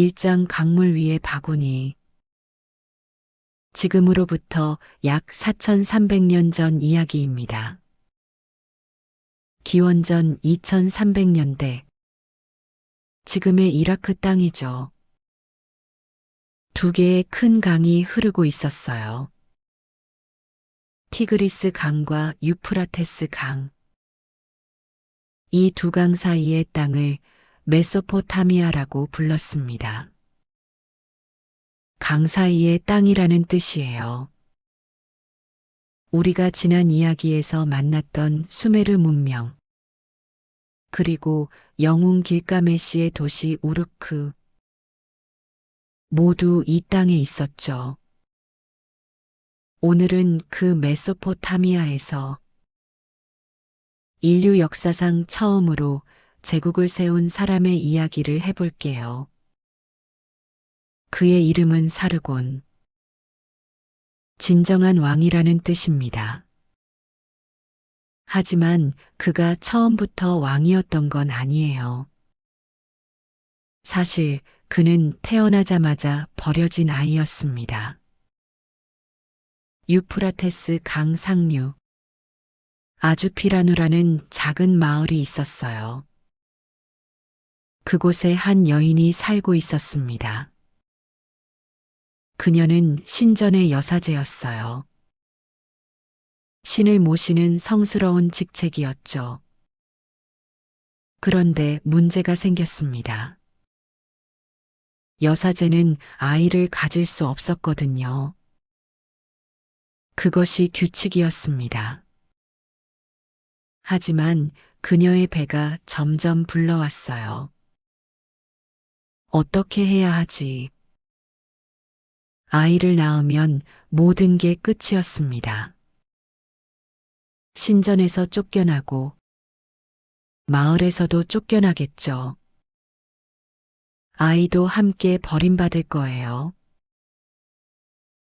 일장 강물 위의 바구니. 지금으로부터 약 4300년 전 이야기입니다. 기원전 2300년대. 지금의 이라크 땅이죠. 두 개의 큰 강이 흐르고 있었어요. 티그리스 강과 유프라테스 강. 이 두 강 사이의 땅을 메소포타미아라고 불렀습니다. 강 사이의 땅이라는 뜻이에요. 우리가 지난 이야기에서 만났던 수메르 문명, 그리고 영웅 길가메시의 도시 우르크, 모두 이 땅에 있었죠. 오늘은 그 메소포타미아에서 인류 역사상 처음으로 제국을 세운 사람의 이야기를 해볼게요. 그의 이름은 사르곤. 진정한 왕이라는 뜻입니다. 하지만 그가 처음부터 왕이었던 건 아니에요. 사실 그는 태어나자마자 버려진 아이였습니다. 유프라테스 강 상류, 아주피라누라는 작은 마을이 있었어요. 그곳에 한 여인이 살고 있었습니다. 그녀는 신전의 여사제였어요. 신을 모시는 성스러운 직책이었죠. 그런데 문제가 생겼습니다. 여사제는 아이를 가질 수 없었거든요. 그것이 규칙이었습니다. 하지만 그녀의 배가 점점 불러왔어요. 어떻게 해야 하지? 아이를 낳으면 모든 게 끝이었습니다. 신전에서 쫓겨나고 마을에서도 쫓겨나겠죠. 아이도 함께 버림받을 거예요.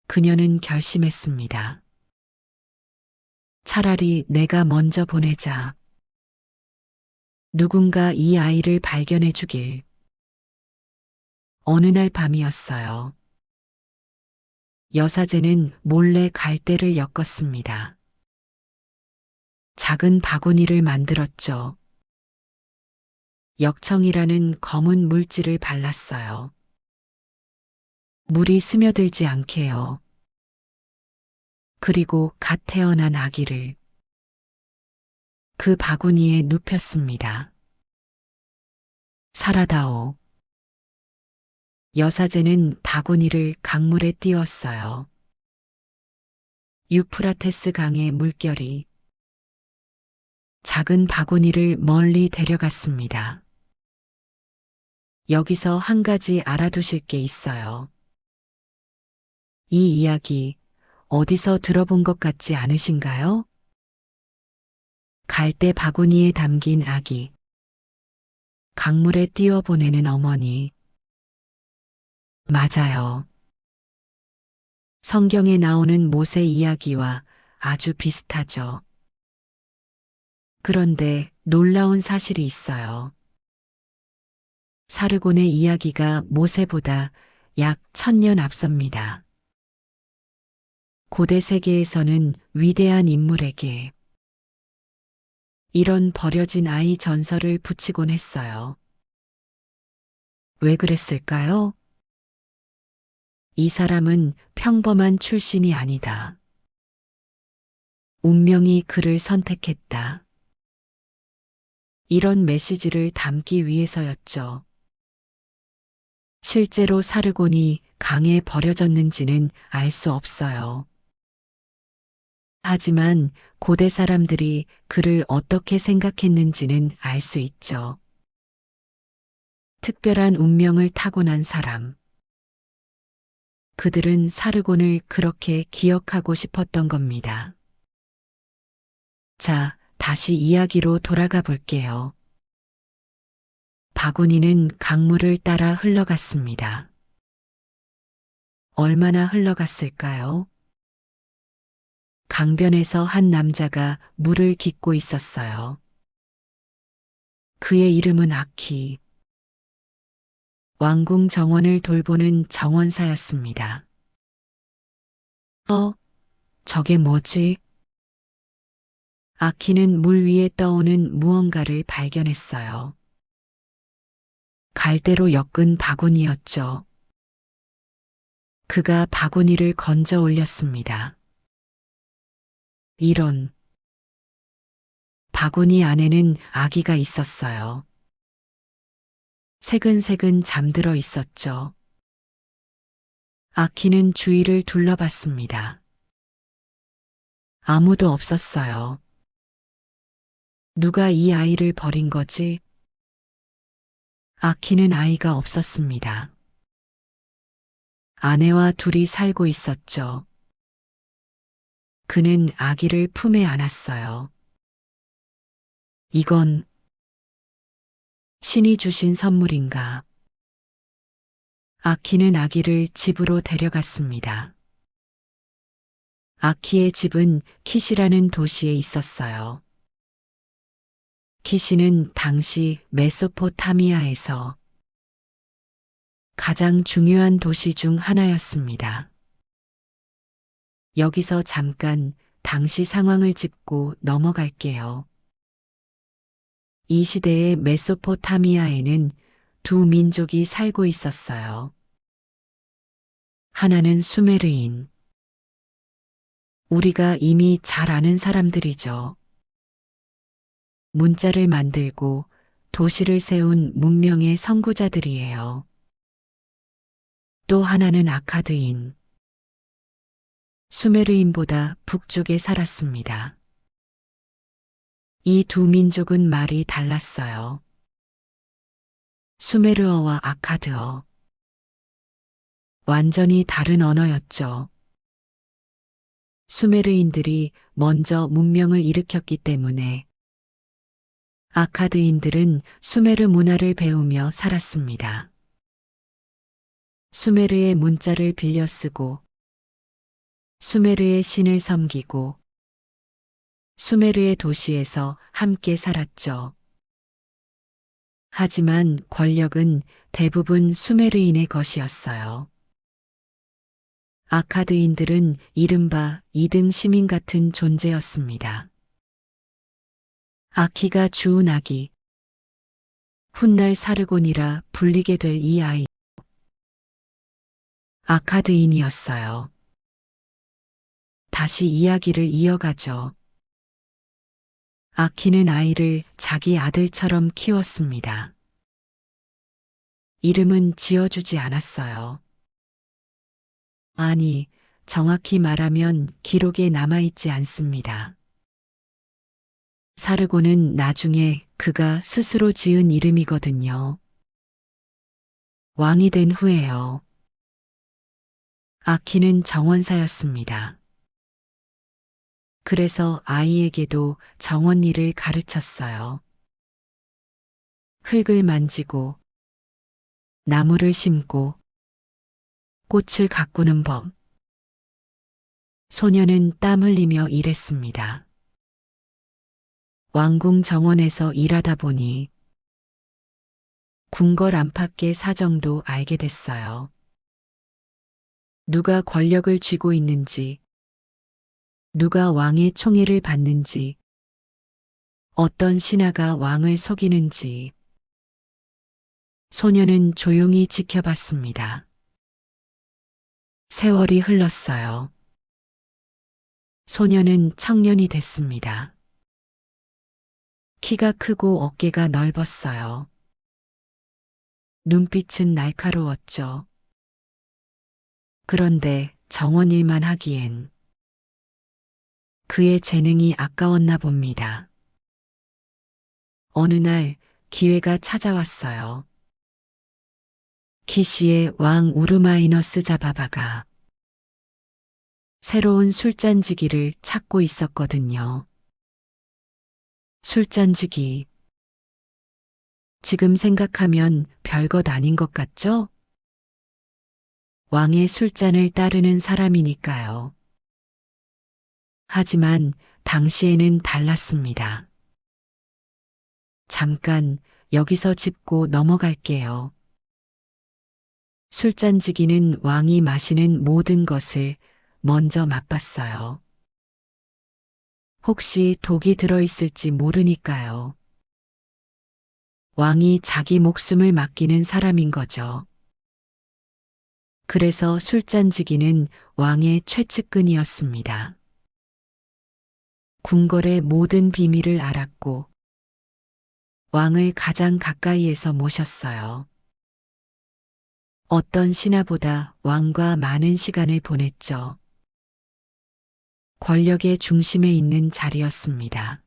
그녀는 결심했습니다. 차라리 내가 먼저 보내자. 누군가 이 아이를 발견해 주길. 어느 날 밤이었어요. 여사제는 몰래 갈대를 엮었습니다. 작은 바구니를 만들었죠. 역청이라는 검은 물질을 발랐어요. 물이 스며들지 않게요. 그리고 갓 태어난 아기를 그 바구니에 눕혔습니다. 살아다오. 여사제는 바구니를 강물에 띄웠어요. 유프라테스 강의 물결이 작은 바구니를 멀리 데려갔습니다. 여기서 한 가지 알아두실 게 있어요. 이 이야기 어디서 들어본 것 같지 않으신가요? 갈대 바구니에 담긴 아기, 강물에 띄워보내는 어머니. 맞아요. 성경에 나오는 모세 이야기와 아주 비슷하죠. 그런데 놀라운 사실이 있어요. 사르곤의 이야기가 모세보다 약 1000년 앞섭니다. 고대 세계에서는 위대한 인물에게 이런 버려진 아이 전설을 붙이곤 했어요. 왜 그랬을까요? 이 사람은 평범한 출신이 아니다. 운명이 그를 선택했다. 이런 메시지를 담기 위해서였죠. 실제로 사르곤이 강에 버려졌는지는 알 수 없어요. 하지만 고대 사람들이 그를 어떻게 생각했는지는 알 수 있죠. 특별한 운명을 타고난 사람. 그들은 사르곤을 그렇게 기억하고 싶었던 겁니다. 자, 다시 이야기로 돌아가 볼게요. 바구니는 강물을 따라 흘러갔습니다. 얼마나 흘러갔을까요? 강변에서 한 남자가 물을 깃고 있었어요. 그의 이름은 아키. 왕궁 정원을 돌보는 정원사였습니다. 저게 뭐지? 아키는 물 위에 떠오는 무언가를 발견했어요. 갈대로 엮은 바구니였죠. 그가 바구니를 건져 올렸습니다. 이런, 바구니 안에는 아기가 있었어요. 새근새근 잠들어 있었죠. 아키는 주위를 둘러봤습니다. 아무도 없었어요. 누가 이 아이를 버린 거지? 아키는 아이가 없었습니다. 아내와 둘이 살고 있었죠. 그는 아기를 품에 안았어요. 이건 신이 주신 선물인가? 아키는 아기를 집으로 데려갔습니다. 아키의 집은 키시라는 도시에 있었어요. 키시는 당시 메소포타미아에서 가장 중요한 도시 중 하나였습니다. 여기서 잠깐 당시 상황을 짚고 넘어갈게요. 이 시대의 메소포타미아에는 두 민족이 살고 있었어요. 하나는 수메르인. 우리가 이미 잘 아는 사람들이죠. 문자를 만들고 도시를 세운 문명의 선구자들이에요. 또 하나는 아카드인. 수메르인보다 북쪽에 살았습니다. 이 두 민족은 말이 달랐어요. 수메르어와 아카드어. 완전히 다른 언어였죠. 수메르인들이 먼저 문명을 일으켰기 때문에 아카드인들은 수메르 문화를 배우며 살았습니다. 수메르의 문자를 빌려 쓰고 수메르의 신을 섬기고 수메르의 도시에서 함께 살았죠. 하지만 권력은 대부분 수메르인의 것이었어요. 아카드인들은 이른바 2등 시민 같은 존재였습니다. 아키가 주운 아기, 훗날 사르곤이라 불리게 될 이 아이. 아카드인이었어요. 다시 이야기를 이어가죠. 아키는 아이를 자기 아들처럼 키웠습니다. 이름은 지어주지 않았어요. 아니, 정확히 말하면 기록에 남아있지 않습니다. 사르고는 나중에 그가 스스로 지은 이름이거든요. 왕이 된 후에요. 아키는 정원사였습니다. 그래서 아이에게도 정원 일을 가르쳤어요. 흙을 만지고, 나무를 심고, 꽃을 가꾸는 법. 소녀는 땀 흘리며 일했습니다. 왕궁 정원에서 일하다 보니 궁궐 안팎의 사정도 알게 됐어요. 누가 권력을 쥐고 있는지, 누가 왕의 총애를 받는지, 어떤 신하가 왕을 속이는지. 소녀는 조용히 지켜봤습니다. 세월이 흘렀어요. 소녀는 청년이 됐습니다. 키가 크고 어깨가 넓었어요. 눈빛은 날카로웠죠. 그런데 정원 일만 하기엔 그의 재능이 아까웠나 봅니다. 어느 날 기회가 찾아왔어요. 키시의 왕 우르마이너스 자바바가 새로운 술잔지기를 찾고 있었거든요. 술잔지기. 지금 생각하면 별것 아닌 것 같죠? 왕의 술잔을 따르는 사람이니까요. 하지만 당시에는 달랐습니다. 잠깐 여기서 짚고 넘어갈게요. 술잔지기는 왕이 마시는 모든 것을 먼저 맛봤어요. 혹시 독이 들어있을지 모르니까요. 왕이 자기 목숨을 맡기는 사람인 거죠. 그래서 술잔지기는 왕의 최측근이었습니다. 궁궐의 모든 비밀을 알았고 왕을 가장 가까이에서 모셨어요. 어떤 신하보다 왕과 많은 시간을 보냈죠. 권력의 중심에 있는 자리였습니다.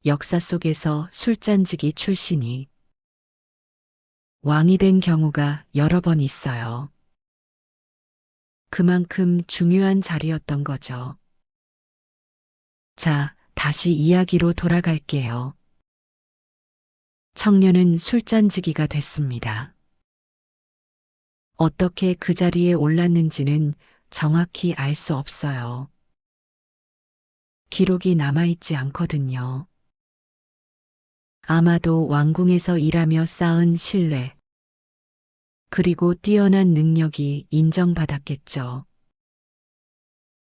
역사 속에서 술잔지기 출신이 왕이 된 경우가 여러 번 있어요. 그만큼 중요한 자리였던 거죠. 자, 다시 이야기로 돌아갈게요. 청년은 술잔지기가 됐습니다. 어떻게 그 자리에 올랐는지는 정확히 알 수 없어요. 기록이 남아있지 않거든요. 아마도 왕궁에서 일하며 쌓은 신뢰, 그리고 뛰어난 능력이 인정받았겠죠.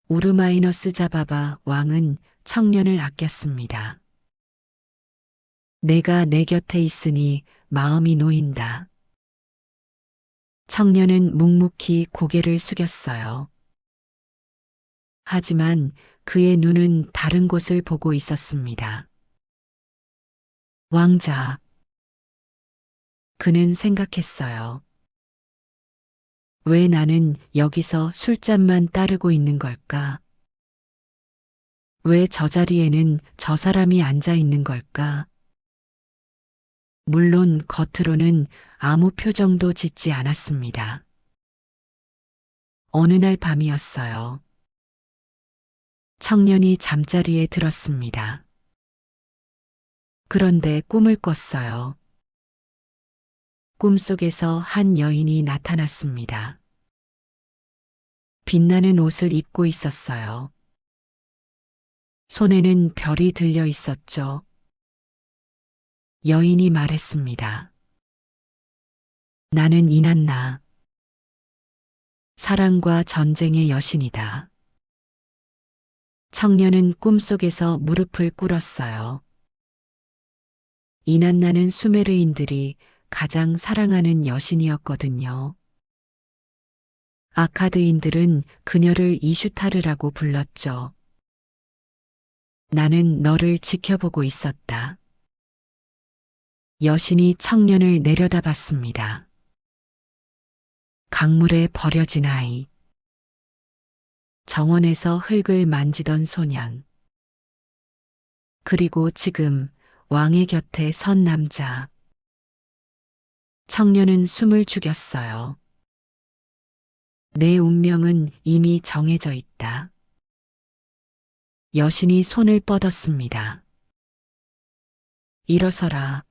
우르마이너스 자바바 왕은 청년을 아꼈습니다. 내가 내 곁에 있으니 마음이 놓인다. 청년은 묵묵히 고개를 숙였어요. 하지만 그의 눈은 다른 곳을 보고 있었습니다. 왕자. 그는 생각했어요. 왜 나는 여기서 술잔만 따르고 있는 걸까? 왜 저 자리에는 저 사람이 앉아 있는 걸까? 물론 겉으로는 아무 표정도 짓지 않았습니다. 어느 날 밤이었어요. 청년이 잠자리에 들었습니다. 그런데 꿈을 꿨어요. 꿈속에서 한 여인이 나타났습니다. 빛나는 옷을 입고 있었어요. 손에는 별이 들려 있었죠. 여인이 말했습니다. 나는 이난나. 사랑과 전쟁의 여신이다. 청년은 꿈속에서 무릎을 꿇었어요. 이난나는 수메르인들이 가장 사랑하는 여신이었거든요. 아카드인들은 그녀를 이슈타르라고 불렀죠. 나는 너를 지켜보고 있었다. 여신이 청년을 내려다봤습니다. 강물에 버려진 아이. 정원에서 흙을 만지던 소년. 그리고 지금 왕의 곁에 선 남자. 청년은 숨을 죽였어요. 내 운명은 이미 정해져 있다. 여신이 손을 뻗었습니다. 일어서라.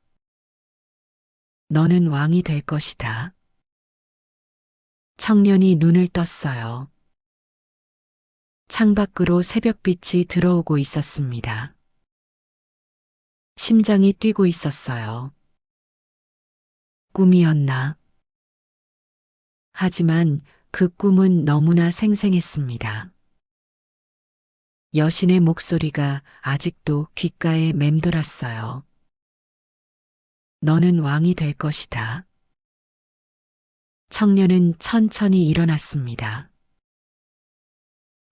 너는 왕이 될 것이다. 청년이 눈을 떴어요. 창밖으로 새벽빛이 들어오고 있었습니다. 심장이 뛰고 있었어요. 꿈이었나? 하지만 그 꿈은 너무나 생생했습니다. 여신의 목소리가 아직도 귓가에 맴돌았어요. 너는 왕이 될 것이다. 청년은 천천히 일어났습니다.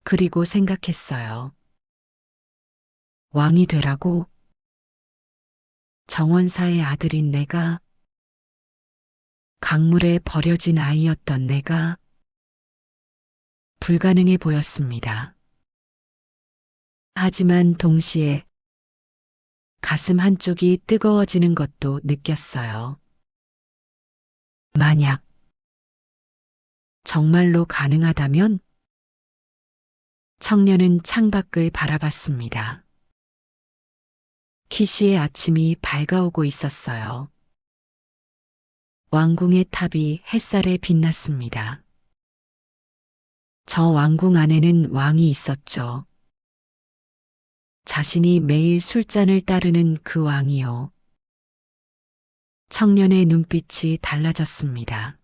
그리고 생각했어요. 왕이 되라고? 정원사의 아들인 내가? 강물에 버려진 아이였던 내가? 불가능해 보였습니다. 하지만 동시에 가슴 한쪽이 뜨거워지는 것도 느꼈어요. 만약 정말로 가능하다면? 청년은 창밖을 바라봤습니다. 키시의 아침이 밝아오고 있었어요. 왕궁의 탑이 햇살에 빛났습니다. 저 왕궁 안에는 왕이 있었죠. 자신이 매일 술잔을 따르는 그 왕이요. 청년의 눈빛이 달라졌습니다.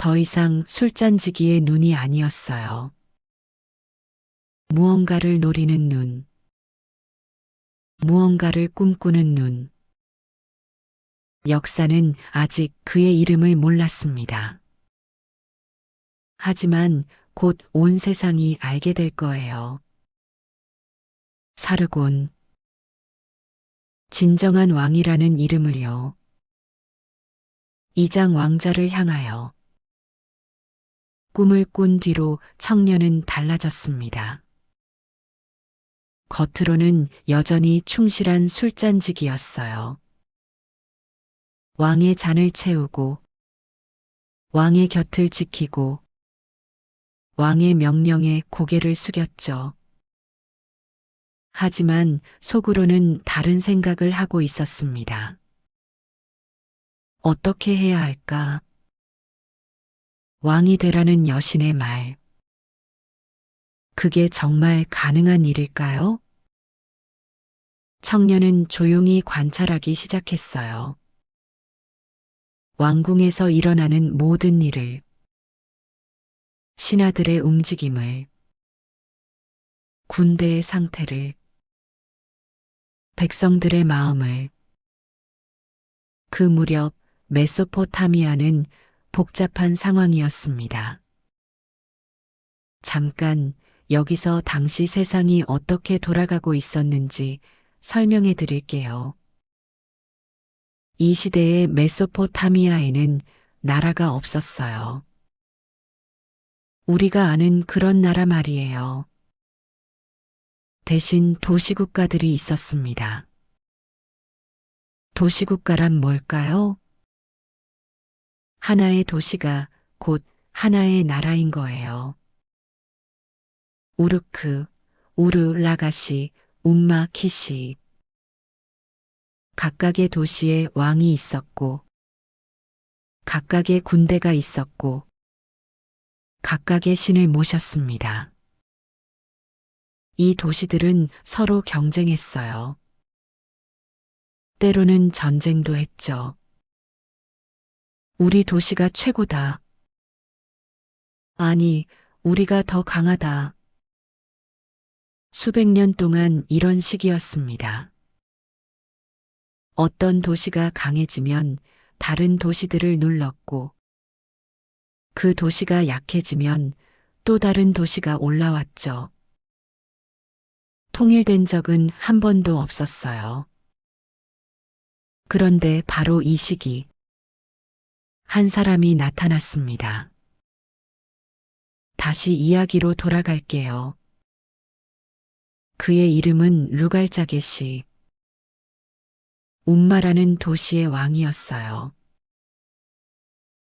더 이상 술잔지기의 눈이 아니었어요. 무언가를 노리는 눈, 무언가를 꿈꾸는 눈. 역사는 아직 그의 이름을 몰랐습니다. 하지만 곧 온 세상이 알게 될 거예요. 사르곤, 진정한 왕이라는 이름을요. 이장 왕자를 향하여. 꿈을 꾼 뒤로 청년은 달라졌습니다. 겉으로는 여전히 충실한 술잔지기였어요. 왕의 잔을 채우고, 왕의 곁을 지키고, 왕의 명령에 고개를 숙였죠. 하지만 속으로는 다른 생각을 하고 있었습니다. 어떻게 해야 할까? 왕이 되라는 여신의 말. 그게 정말 가능한 일일까요? 청년은 조용히 관찰하기 시작했어요. 왕궁에서 일어나는 모든 일을, 신하들의 움직임을, 군대의 상태를, 백성들의 마음을. 그 무렵 메소포타미아는 복잡한 상황이었습니다. 잠깐 여기서 당시 세상이 어떻게 돌아가고 있었는지 설명해 드릴게요. 이 시대의 메소포타미아에는 나라가 없었어요. 우리가 아는 그런 나라 말이에요. 대신 도시국가들이 있었습니다. 도시국가란 뭘까요? 하나의 도시가 곧 하나의 나라인 거예요. 우르크, 우르라가시, 움마키시. 각각의 도시에 왕이 있었고, 각각의 군대가 있었고, 각각의 신을 모셨습니다. 이 도시들은 서로 경쟁했어요. 때로는 전쟁도 했죠. 우리 도시가 최고다. 아니, 우리가 더 강하다. 수백 년 동안 이런 식이었습니다. 어떤 도시가 강해지면 다른 도시들을 눌렀고, 그 도시가 약해지면 또 다른 도시가 올라왔죠. 통일된 적은 한 번도 없었어요. 그런데 바로 이 시기, 한 사람이 나타났습니다. 다시 이야기로 돌아갈게요. 그의 이름은 루갈자게시. 움마라는 도시의 왕이었어요.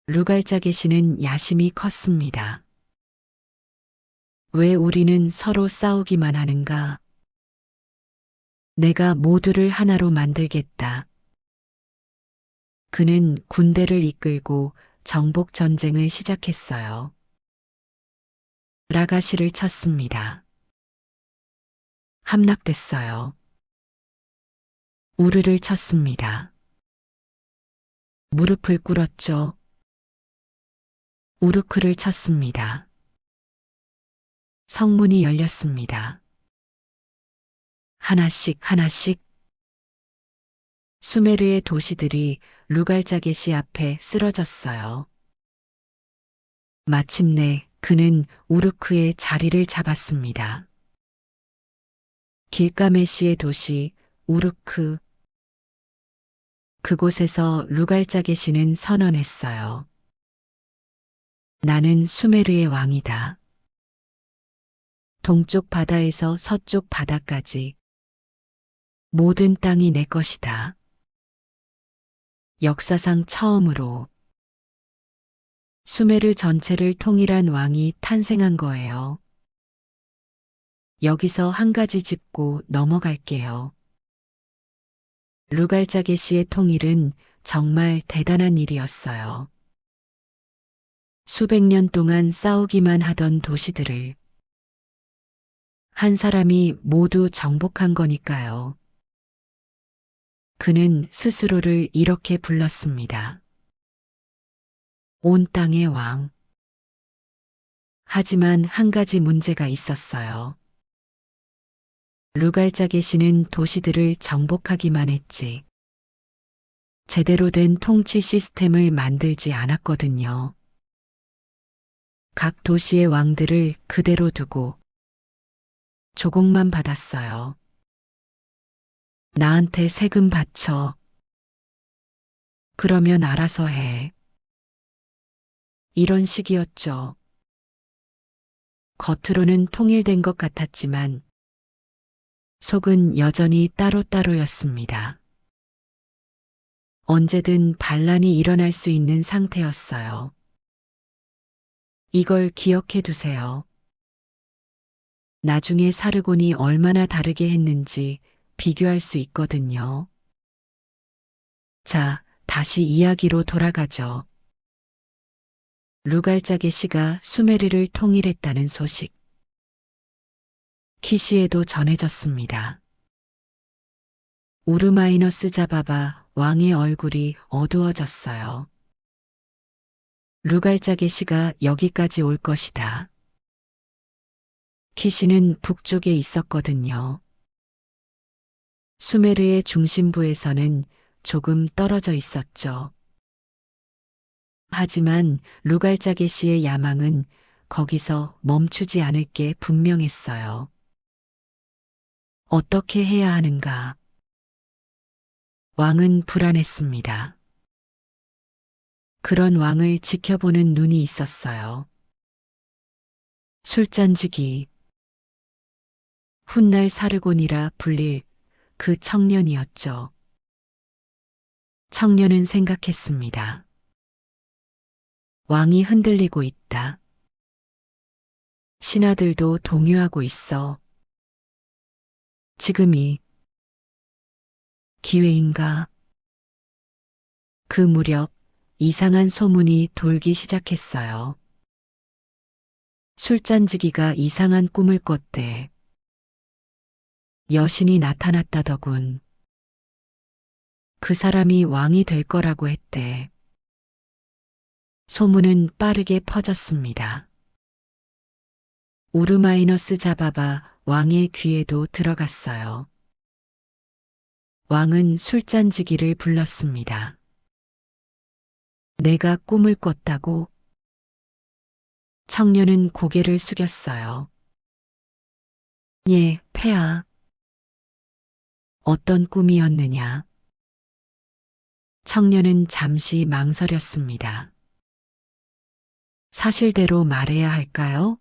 루갈자게시는 야심이 컸습니다. 왜 우리는 서로 싸우기만 하는가? 내가 모두를 하나로 만들겠다. 그는 군대를 이끌고 정복 전쟁을 시작했어요. 라가시를 쳤습니다. 함락됐어요. 우르를 쳤습니다. 무릎을 꿇었죠. 우르크를 쳤습니다. 성문이 열렸습니다. 하나씩 하나씩 수메르의 도시들이 루갈자게시 앞에 쓰러졌어요. 마침내 그는 우르크의 자리를 잡았습니다. 길가메시의 도시 우르크. 그곳에서 루갈자게시는 선언했어요. 나는 수메르의 왕이다. 동쪽 바다에서 서쪽 바다까지 모든 땅이 내 것이다. 역사상 처음으로 수메르 전체를 통일한 왕이 탄생한 거예요. 여기서 한 가지 짚고 넘어갈게요. 루갈자게시의 통일은 정말 대단한 일이었어요. 수백 년 동안 싸우기만 하던 도시들을 한 사람이 모두 정복한 거니까요. 그는 스스로를 이렇게 불렀습니다. 온 땅의 왕. 하지만 한 가지 문제가 있었어요. 루갈자게시는 도시들을 정복하기만 했지 제대로 된 통치 시스템을 만들지 않았거든요. 각 도시의 왕들을 그대로 두고 조공만 받았어요. 나한테 세금 바쳐. 그러면 알아서 해. 이런 식이었죠. 겉으로는 통일된 것 같았지만 속은 여전히 따로따로였습니다. 언제든 반란이 일어날 수 있는 상태였어요. 이걸 기억해 두세요. 나중에 사르곤이 얼마나 다르게 했는지 비교할 수 있거든요. 자, 다시 이야기로 돌아가죠. 루갈자게시가 수메르를 통일했다는 소식. 키시에도 전해졌습니다. 우르마이너스 자바바 왕의 얼굴이 어두워졌어요. 루갈자게시가 여기까지 올 것이다. 키시는 북쪽에 있었거든요. 수메르의 중심부에서는 조금 떨어져 있었죠. 하지만 루갈자게시의 야망은 거기서 멈추지 않을 게 분명했어요. 어떻게 해야 하는가? 왕은 불안했습니다. 그런 왕을 지켜보는 눈이 있었어요. 술잔지기, 훗날 사르곤이라 불릴 그 청년이었죠. 청년은 생각했습니다. 왕이 흔들리고 있다. 신하들도 동요하고 있어. 지금이 기회인가? 그 무렵 이상한 소문이 돌기 시작했어요. 술잔지기가 이상한 꿈을 꿨대. 여신이 나타났다더군. 그 사람이 왕이 될 거라고 했대. 소문은 빠르게 퍼졌습니다. 우르마이너스 자바바 왕의 귀에도 들어갔어요. 왕은 술잔지기를 불렀습니다. 내가 꿈을 꿨다고? 청년은 고개를 숙였어요. 예, 폐하. 어떤 꿈이었느냐? 청년은 잠시 망설였습니다. 사실대로 말해야 할까요?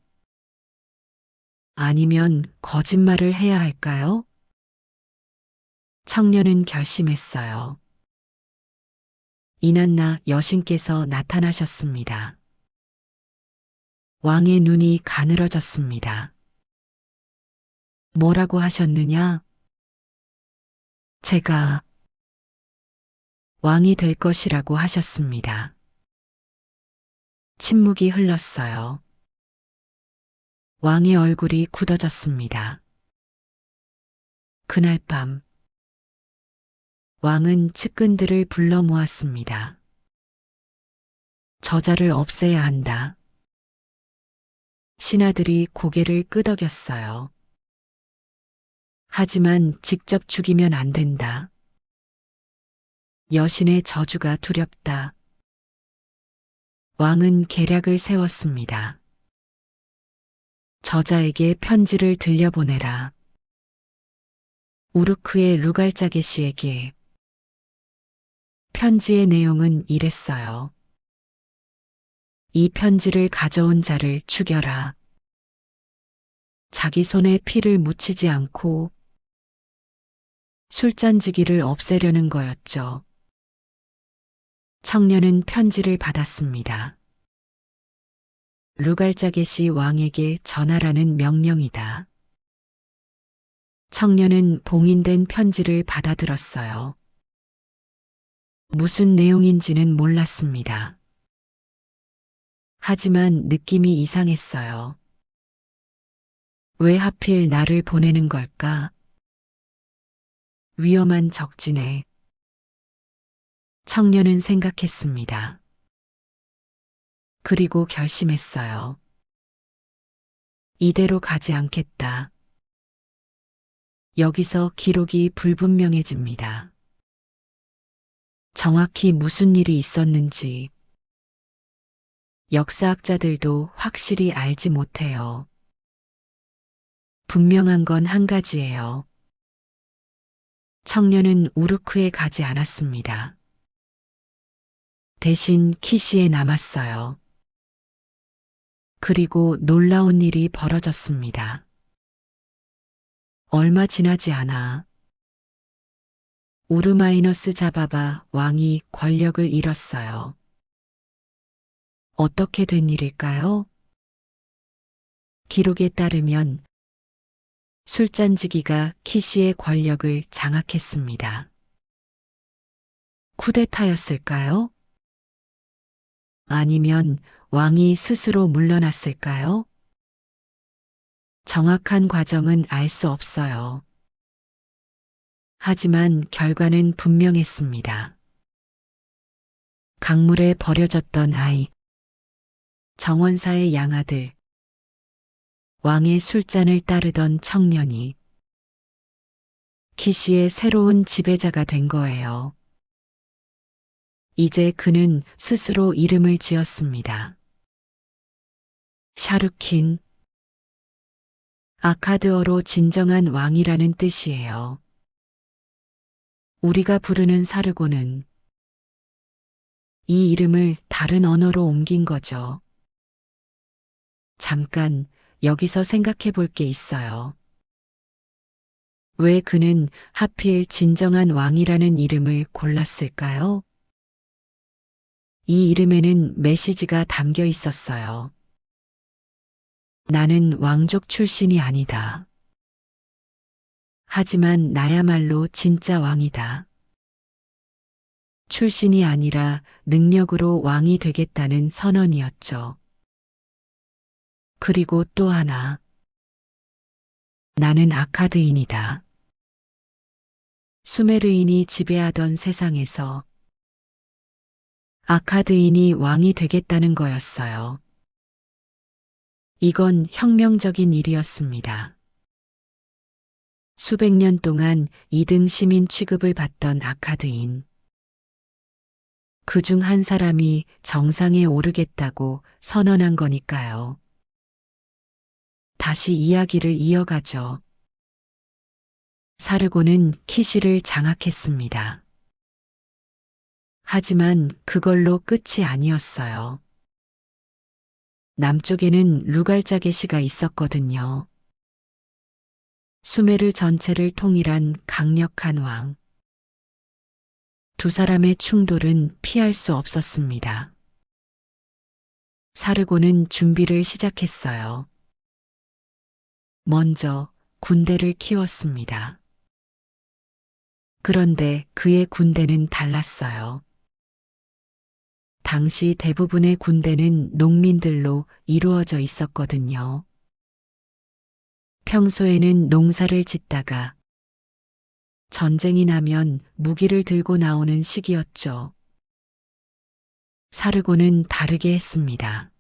아니면 거짓말을 해야 할까요? 청년은 결심했어요. 이난나 여신께서 나타나셨습니다. 왕의 눈이 가늘어졌습니다. 뭐라고 하셨느냐? 제가 왕이 될 것이라고 하셨습니다. 침묵이 흘렀어요. 왕의 얼굴이 굳어졌습니다. 그날 밤 왕은 측근들을 불러 모았습니다. 저자를 없애야 한다. 신하들이 고개를 끄덕였어요. 하지만 직접 죽이면 안 된다. 여신의 저주가 두렵다. 왕은 계략을 세웠습니다. 저자에게 편지를 들려보내라. 우르크의 루갈자게시에게. 편지의 내용은 이랬어요. 이 편지를 가져온 자를 죽여라. 자기 손에 피를 묻히지 않고 술잔지기를 없애려는 거였죠. 청년은 편지를 받았습니다. 루갈자게시 왕에게 전하라는 명령이다. 청년은 봉인된 편지를 받아들었어요. 무슨 내용인지는 몰랐습니다. 하지만 느낌이 이상했어요. 왜 하필 나를 보내는 걸까? 위험한 적지네. 청년은 생각했습니다. 그리고 결심했어요. 이대로 가지 않겠다. 여기서 기록이 불분명해집니다. 정확히 무슨 일이 있었는지 역사학자들도 확실히 알지 못해요. 분명한 건 한 가지예요. 청년은 우르크에 가지 않았습니다. 대신 키시에 남았어요. 그리고 놀라운 일이 벌어졌습니다. 얼마 지나지 않아 우르마이너스 자바바 왕이 권력을 잃었어요. 어떻게 된 일일까요? 기록에 따르면 술잔지기가 키시의 권력을 장악했습니다. 쿠데타였을까요? 아니면 왕이 스스로 물러났을까요? 정확한 과정은 알 수 없어요. 하지만 결과는 분명했습니다. 강물에 버려졌던 아이, 정원사의 양아들, 왕의 술잔을 따르던 청년이 키시의 새로운 지배자가 된 거예요. 이제 그는 스스로 이름을 지었습니다. 샤르킨, 아카드어로 진정한 왕이라는 뜻이에요. 우리가 부르는 사르고는 이 이름을 다른 언어로 옮긴 거죠. 잠깐 여기서 생각해 볼 게 있어요. 왜 그는 하필 진정한 왕이라는 이름을 골랐을까요? 이 이름에는 메시지가 담겨 있었어요. 나는 왕족 출신이 아니다. 하지만 나야말로 진짜 왕이다. 출신이 아니라 능력으로 왕이 되겠다는 선언이었죠. 그리고 또 하나. 나는 아카드인이다. 수메르인이 지배하던 세상에서 아카드인이 왕이 되겠다는 거였어요. 이건 혁명적인 일이었습니다. 수백 년 동안 2등 시민 취급을 받던 아카드인. 그중 한 사람이 정상에 오르겠다고 선언한 거니까요. 다시 이야기를 이어가죠. 사르고는 키시를 장악했습니다. 하지만 그걸로 끝이 아니었어요. 남쪽에는 루갈자게시가 있었거든요. 수메르 전체를 통일한 강력한 왕. 두 사람의 충돌은 피할 수 없었습니다. 사르고는 준비를 시작했어요. 먼저 군대를 키웠습니다. 그런데 그의 군대는 달랐어요. 당시 대부분의 군대는 농민들로 이루어져 있었거든요. 평소에는 농사를 짓다가 전쟁이 나면 무기를 들고 나오는 시기였죠. 사르고는 다르게 했습니다.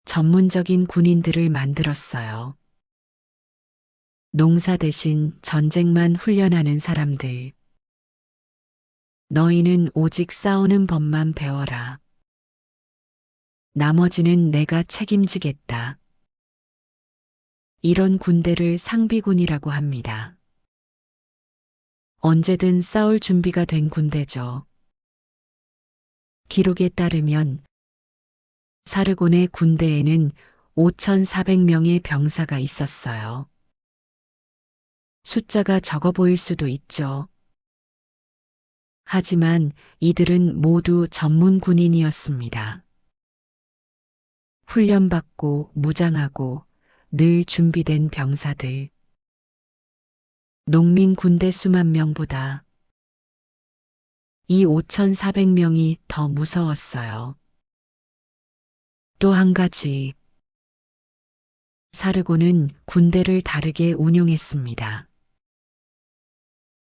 전문적인 군인들을 만들었어요. 농사 대신 전쟁만 훈련하는 사람들. 너희는 오직 싸우는 법만 배워라. 나머지는 내가 책임지겠다. 이런 군대를 상비군이라고 합니다. 언제든 싸울 준비가 된 군대죠. 기록에 따르면 사르곤의 군대에는 5,400명의 병사가 있었어요. 숫자가 적어 보일 수도 있죠. 하지만 이들은 모두 전문 군인이었습니다. 훈련받고 무장하고 늘 준비된 병사들. 농민 군대 수만 명보다 이 5,400명이 더 무서웠어요. 또 한 가지. 사르고는 군대를 다르게 운용했습니다.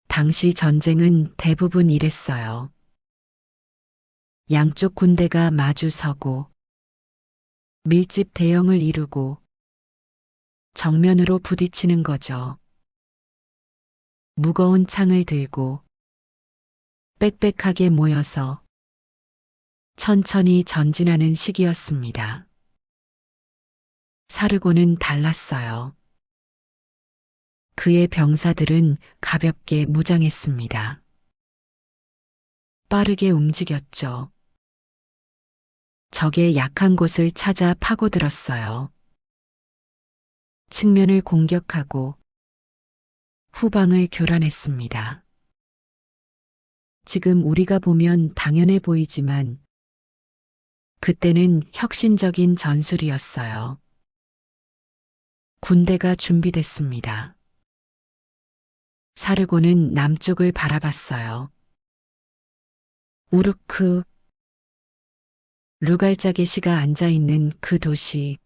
당시 전쟁은 대부분 이랬어요. 양쪽 군대가 마주 서고 밀집 대형을 이루고 정면으로 부딪히는 거죠. 무거운 창을 들고 빽빽하게 모여서 천천히 전진하는 시기였습니다. 사르고는 달랐어요. 그의 병사들은 가볍게 무장했습니다. 빠르게 움직였죠. 적의 약한 곳을 찾아 파고들었어요. 측면을 공격하고 후방을 교란했습니다. 지금 우리가 보면 당연해 보이지만 그때는 혁신적인 전술이었어요. 군대가 준비됐습니다. 사르고는 남쪽을 바라봤어요. 우르크, 루갈자게시가 앉아있는 그 도시,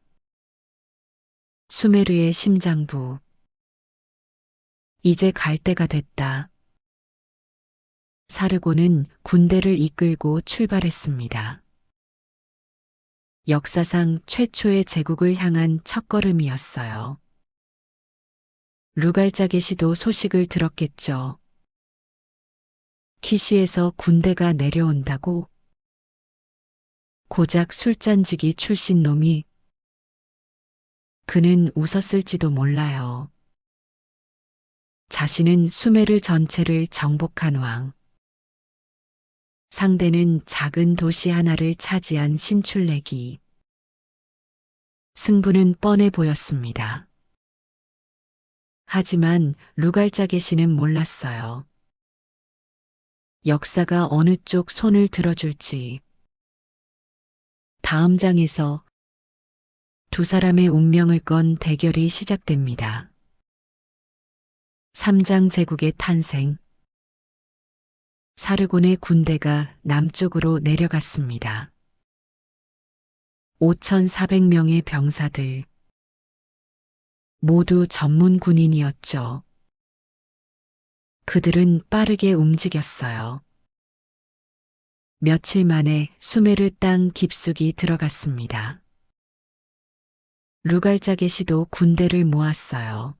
수메르의 심장부. 이제 갈 때가 됐다. 사르고는 군대를 이끌고 출발했습니다. 역사상 최초의 제국을 향한 첫걸음이었어요. 루갈자게시도 소식을 들었겠죠. 키시에서 군대가 내려온다고? 고작 술잔지기 출신 놈이. 그는 웃었을지도 몰라요. 자신은 수메르 전체를 정복한 왕. 상대는 작은 도시 하나를 차지한 신출내기. 승부는 뻔해 보였습니다. 하지만 루갈자게시는 몰랐어요. 역사가 어느 쪽 손을 들어줄지. 다음 장에서 두 사람의 운명을 건 대결이 시작됩니다. 3장 제국의 탄생. 사르곤의 군대가 남쪽으로 내려갔습니다. 5,400명의 병사들. 모두 전문 군인이었죠. 그들은 빠르게 움직였어요. 며칠 만에 수메르 땅 깊숙이 들어갔습니다. 루갈자게시도 군대를 모았어요.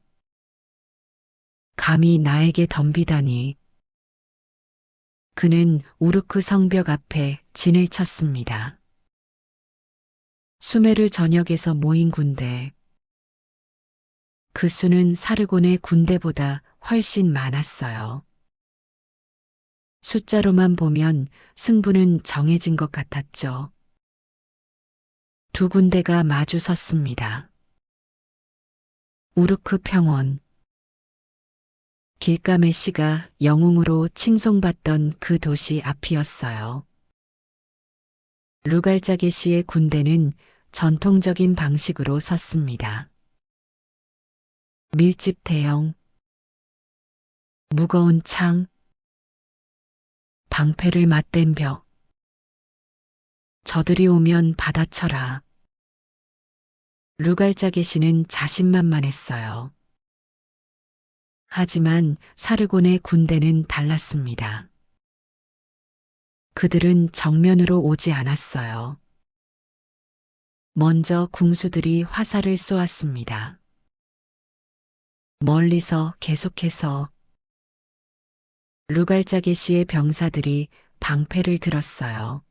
감히 나에게 덤비다니. 그는 우르크 성벽 앞에 진을 쳤습니다. 수메르 전역에서 모인 군대. 그 수는 사르곤의 군대보다 훨씬 많았어요. 숫자로만 보면 승부는 정해진 것 같았죠. 두 군대가 마주 섰습니다. 우르크 평원. 길가메시가 영웅으로 칭송받던 그 도시 앞이었어요. 루갈자게시의 군대는 전통적인 방식으로 섰습니다. 밀집 대형, 무거운 창, 방패를 맞댄 벽. 저들이 오면 받아쳐라. 루갈자게시는 자신만만했어요. 하지만 사르곤의 군대는 달랐습니다. 그들은 정면으로 오지 않았어요. 먼저 궁수들이 화살을 쏘았습니다. 멀리서 계속해서 루갈자게시의 병사들이 방패를 들었어요.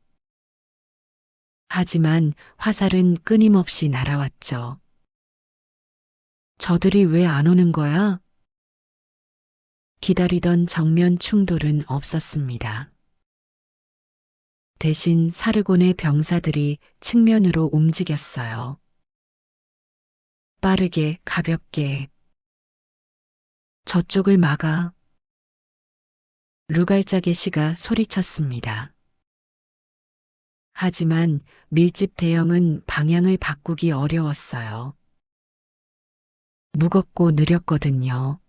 하지만 화살은 끊임없이 날아왔죠. 저들이 왜 안 오는 거야? 기다리던 정면 충돌은 없었습니다. 대신 사르곤의 병사들이 측면으로 움직였어요. 빠르게, 가볍게. 저쪽을 막아. 루갈자게시가 소리쳤습니다. 하지만 밀집 대형은 방향을 바꾸기 어려웠어요. 무겁고 느렸거든요.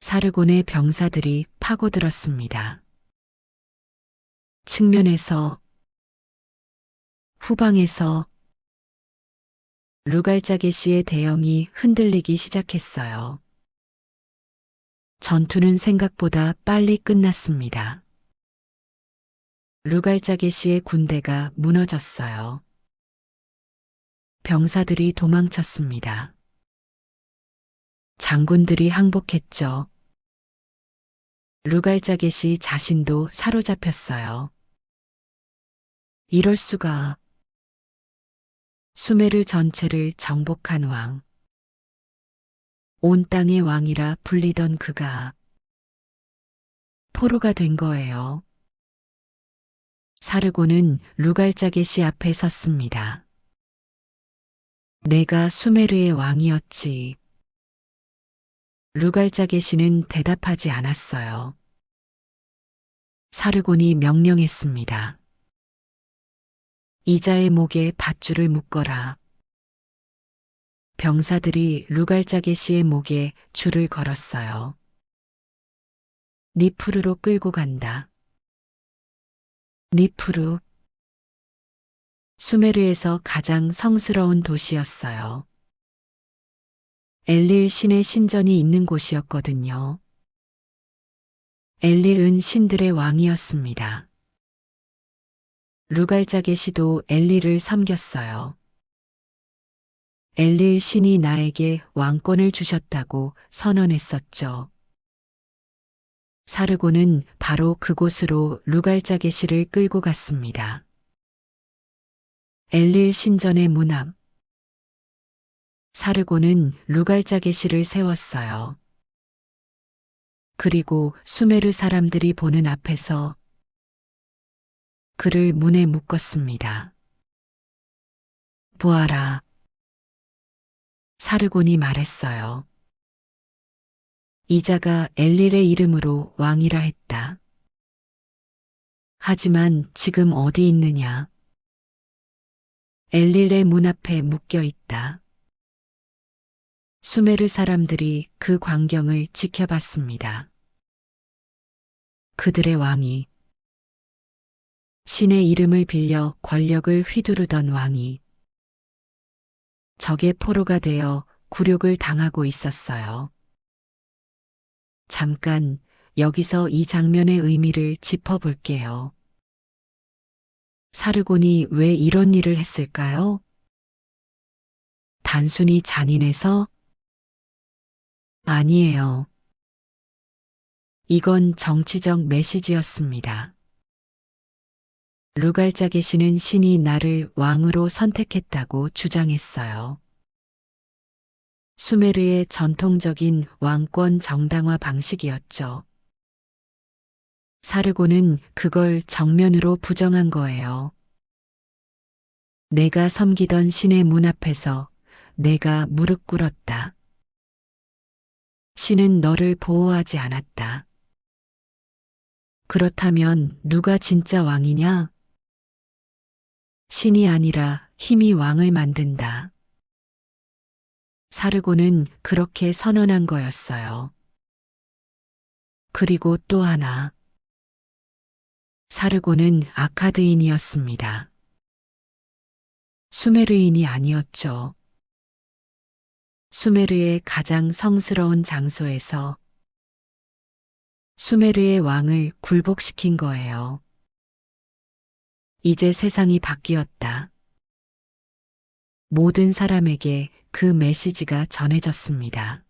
사르곤의 병사들이 파고들었습니다. 측면에서, 후방에서 루갈자게시의 대형이 흔들리기 시작했어요. 전투는 생각보다 빨리 끝났습니다. 루갈자게시의 군대가 무너졌어요. 병사들이 도망쳤습니다. 장군들이 항복했죠. 루갈자게시 자신도 사로잡혔어요. 이럴 수가. 수메르 전체를 정복한 왕. 온 땅의 왕이라 불리던 그가 포로가 된 거예요. 사르곤은 루갈자게시 앞에 섰습니다. 내가 수메르의 왕이었지. 루갈자게시는 대답하지 않았어요. 사르곤이 명령했습니다. 이자의 목에 밧줄을 묶어라. 병사들이 루갈자게시의 목에 줄을 걸었어요. 니푸르로 끌고 간다. 니푸르. 수메르에서 가장 성스러운 도시였어요. 엘릴 신의 신전이 있는 곳이었거든요. 엘릴은 신들의 왕이었습니다. 루갈자게시도 엘릴을 섬겼어요. 엘릴 신이 나에게 왕권을 주셨다고 선언했었죠. 사르곤은 바로 그곳으로 루갈자게시를 끌고 갔습니다. 엘릴 신전의 문 앞. 사르곤은 루갈자게시를 세웠어요. 그리고 수메르 사람들이 보는 앞에서 그를 문에 묶었습니다. 보아라. 사르곤이 말했어요. 이자가 엘릴의 이름으로 왕이라 했다. 하지만 지금 어디 있느냐? 엘릴의 문 앞에 묶여 있다. 수메르 사람들이 그 광경을 지켜봤습니다. 그들의 왕이 신의 이름을 빌려 권력을 휘두르던 왕이 적의 포로가 되어 굴욕을 당하고 있었어요. 잠깐 여기서 이 장면의 의미를 짚어볼게요. 사르곤이 왜 이런 일을 했을까요? 단순히 잔인해서? 아니에요. 이건 정치적 메시지였습니다. 루갈자게시는 신이 나를 왕으로 선택했다고 주장했어요. 수메르의 전통적인 왕권 정당화 방식이었죠. 사르곤은 그걸 정면으로 부정한 거예요. 내가 섬기던 신의 문 앞에서 내가 무릎 꿇었다. 신은 너를 보호하지 않았다. 그렇다면 누가 진짜 왕이냐? 신이 아니라 힘이 왕을 만든다. 사르곤은 그렇게 선언한 거였어요. 그리고 또 하나. 사르곤은 아카드인이었습니다. 수메르인이 아니었죠. 수메르의 가장 성스러운 장소에서 수메르의 왕을 굴복시킨 거예요. 이제 세상이 바뀌었다. 모든 사람에게 그 메시지가 전해졌습니다.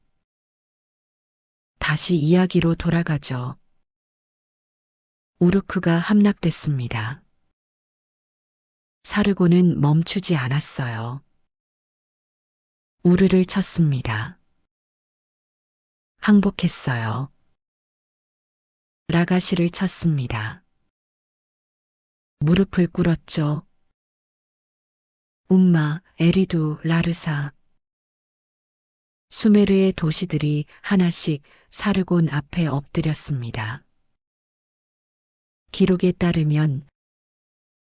다시 이야기로 돌아가죠. 우르크가 함락됐습니다. 사르곤은 멈추지 않았어요. 우르를 쳤습니다. 항복했어요. 라가시를 쳤습니다. 무릎을 꿇었죠. 움마, 에리두, 라르사. 수메르의 도시들이 하나씩 사르곤 앞에 엎드렸습니다. 기록에 따르면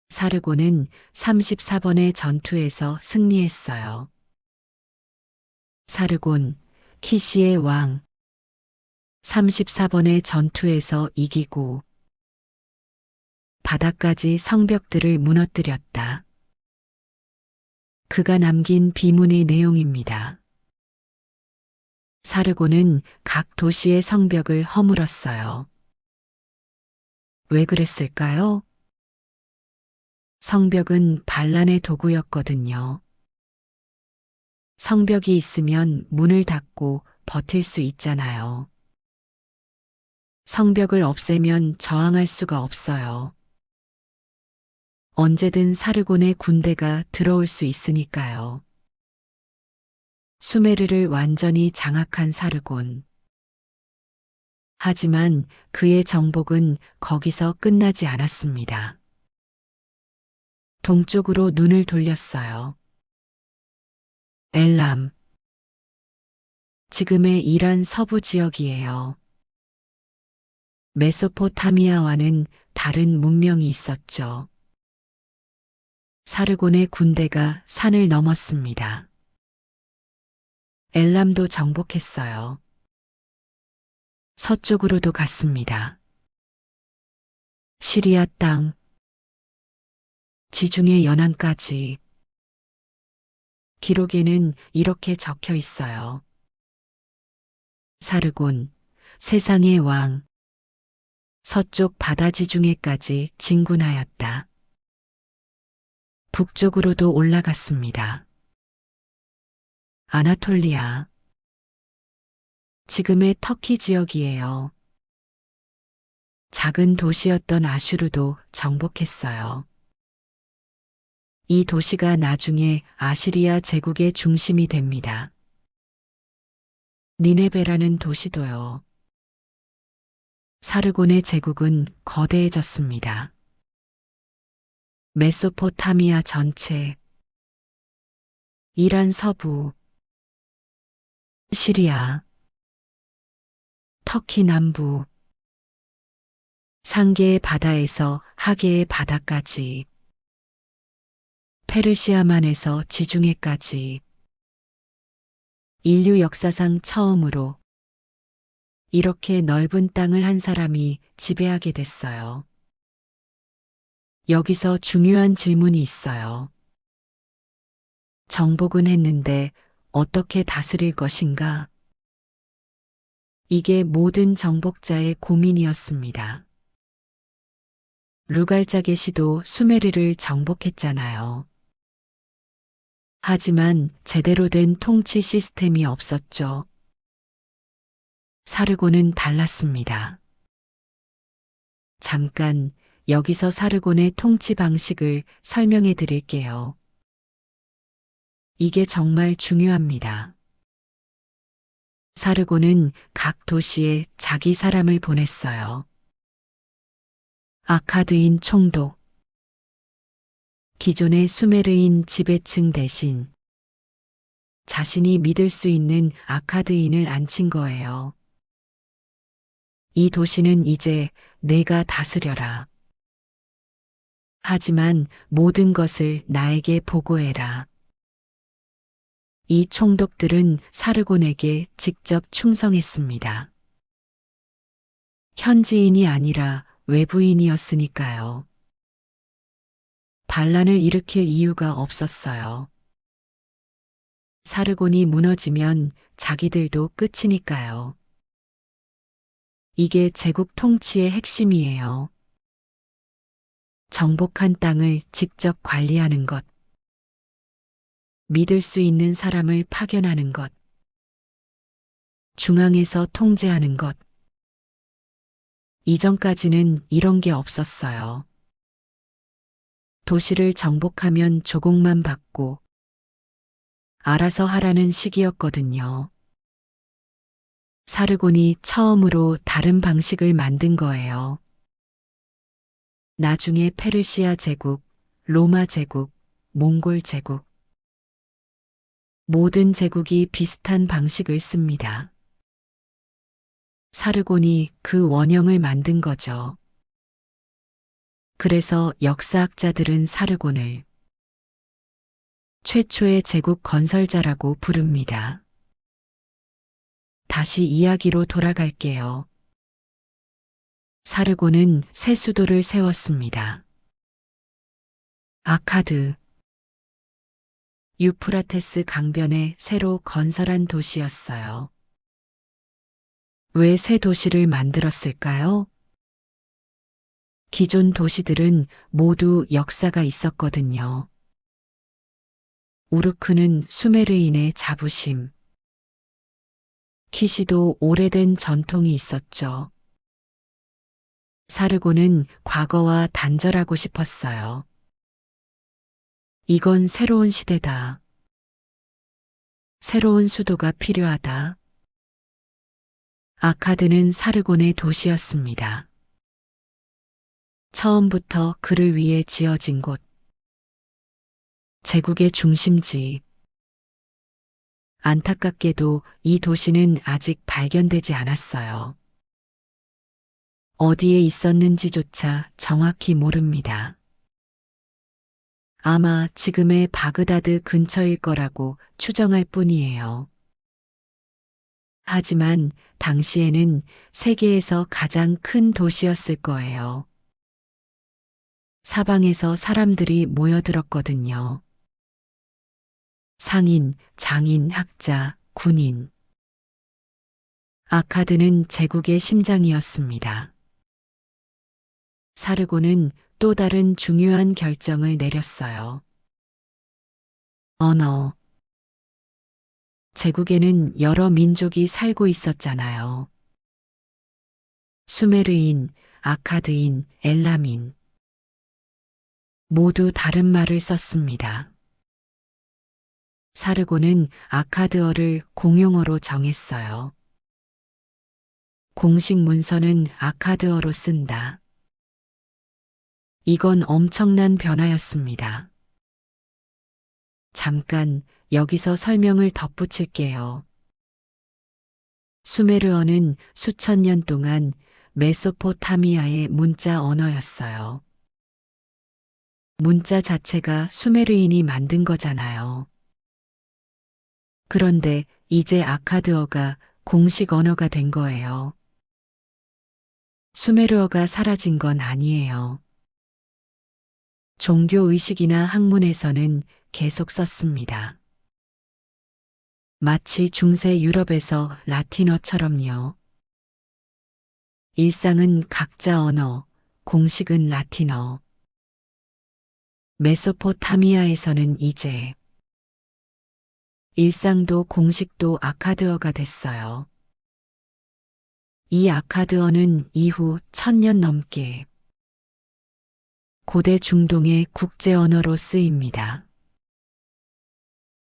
사르곤은 34번의 전투에서 승리했어요. 사르곤, 키시의 왕. 34번의 전투에서 이기고 바다까지 성벽들을 무너뜨렸다. 그가 남긴 비문의 내용입니다. 사르곤은 각 도시의 성벽을 허물었어요. 왜 그랬을까요? 성벽은 반란의 도구였거든요. 성벽이 있으면 문을 닫고 버틸 수 있잖아요. 성벽을 없애면 저항할 수가 없어요. 언제든 사르곤의 군대가 들어올 수 있으니까요. 수메르를 완전히 장악한 사르곤. 하지만 그의 정복은 거기서 끝나지 않았습니다. 동쪽으로 눈을 돌렸어요. 엘람. 지금의 이란 서부 지역이에요. 메소포타미아와는 다른 문명이 있었죠. 사르곤의 군대가 산을 넘었습니다. 엘람도 정복했어요. 서쪽으로도 갔습니다. 시리아 땅, 지중해 연안까지. 기록에는 이렇게 적혀 있어요. 사르곤, 세상의 왕, 서쪽 바다 지중해까지 진군하였다. 북쪽으로도 올라갔습니다. 아나톨리아, 지금의 터키 지역이에요. 작은 도시였던 아슈르도 정복했어요. 이 도시가 나중에 아시리아 제국의 중심이 됩니다. 니네베라는 도시도요. 사르곤의 제국은 거대해졌습니다. 메소포타미아 전체, 이란 서부, 시리아, 터키 남부, 상계의 바다에서 하계의 바다까지, 페르시아만에서 지중해까지, 인류 역사상 처음으로 이렇게 넓은 땅을 한 사람이 지배하게 됐어요. 여기서 중요한 질문이 있어요. 정복은 했는데 어떻게 다스릴 것인가? 이게 모든 정복자의 고민이었습니다. 루갈자게시도 수메르를 정복했잖아요. 하지만 제대로 된 통치 시스템이 없었죠. 사르곤은 달랐습니다. 잠깐 여기서 사르곤의 통치 방식을 설명해 드릴게요. 이게 정말 중요합니다. 사르곤은 각 도시에 자기 사람을 보냈어요. 아카드인 총독, 기존의 수메르인 지배층 대신 자신이 믿을 수 있는 아카드인을 앉힌 거예요. 이 도시는 이제 내가 다스려라. 하지만 모든 것을 나에게 보고해라. 이 총독들은 사르곤에게 직접 충성했습니다. 현지인이 아니라 외부인이었으니까요. 반란을 일으킬 이유가 없었어요. 사르곤이 무너지면 자기들도 끝이니까요. 이게 제국 통치의 핵심이에요. 정복한 땅을 직접 관리하는 것. 믿을 수 있는 사람을 파견하는 것. 중앙에서 통제하는 것. 이전까지는 이런 게 없었어요. 도시를 정복하면 조공만 받고 알아서 하라는 식이었거든요. 사르곤이 처음으로 다른 방식을 만든 거예요. 나중에 페르시아 제국, 로마 제국, 몽골 제국. 모든 제국이 비슷한 방식을 씁니다. 사르곤이 그 원형을 만든 거죠. 그래서 역사학자들은 사르곤을 최초의 제국 건설자라고 부릅니다. 다시 이야기로 돌아갈게요. 사르곤은 새 수도를 세웠습니다. 아카드. 유프라테스 강변에 새로 건설한 도시였어요. 왜 새 도시를 만들었을까요? 기존 도시들은 모두 역사가 있었거든요. 우르크는 수메르인의 자부심, 키시도 오래된 전통이 있었죠. 사르고는 과거와 단절하고 싶었어요. 이건 새로운 시대다. 새로운 수도가 필요하다. 아카드는 사르곤의 도시였습니다. 처음부터 그를 위해 지어진 곳. 제국의 중심지. 안타깝게도 이 도시는 아직 발견되지 않았어요. 어디에 있었는지조차 정확히 모릅니다. 아마 지금의 바그다드 근처일 거라고 추정할 뿐이에요. 하지만 당시에는 세계에서 가장 큰 도시였을 거예요. 사방에서 사람들이 모여들었거든요. 상인, 장인, 학자, 군인. 아카드는 제국의 심장이었습니다. 사르고는 또 다른 중요한 결정을 내렸어요. 언어. 제국에는 여러 민족이 살고 있었잖아요. 수메르인, 아카드인, 엘람인. 모두 다른 말을 썼습니다. 사르고는 아카드어를 공용어로 정했어요. 공식 문서는 아카드어로 쓴다. 이건 엄청난 변화였습니다. 잠깐 여기서 설명을 덧붙일게요. 수메르어는 수천 년 동안 메소포타미아의 문자 언어였어요. 문자 자체가 수메르인이 만든 거잖아요. 그런데 이제 아카드어가 공식 언어가 된 거예요. 수메르어가 사라진 건 아니에요. 종교의식이나 학문에서는 계속 썼습니다. 마치 중세 유럽에서 라틴어처럼요. 일상은 각자 언어, 공식은 라틴어. 메소포타미아에서는 이제 일상도 공식도 아카드어가 됐어요. 이 아카드어는 이후 1000년 넘게 고대 중동의 국제 언어로 쓰입니다.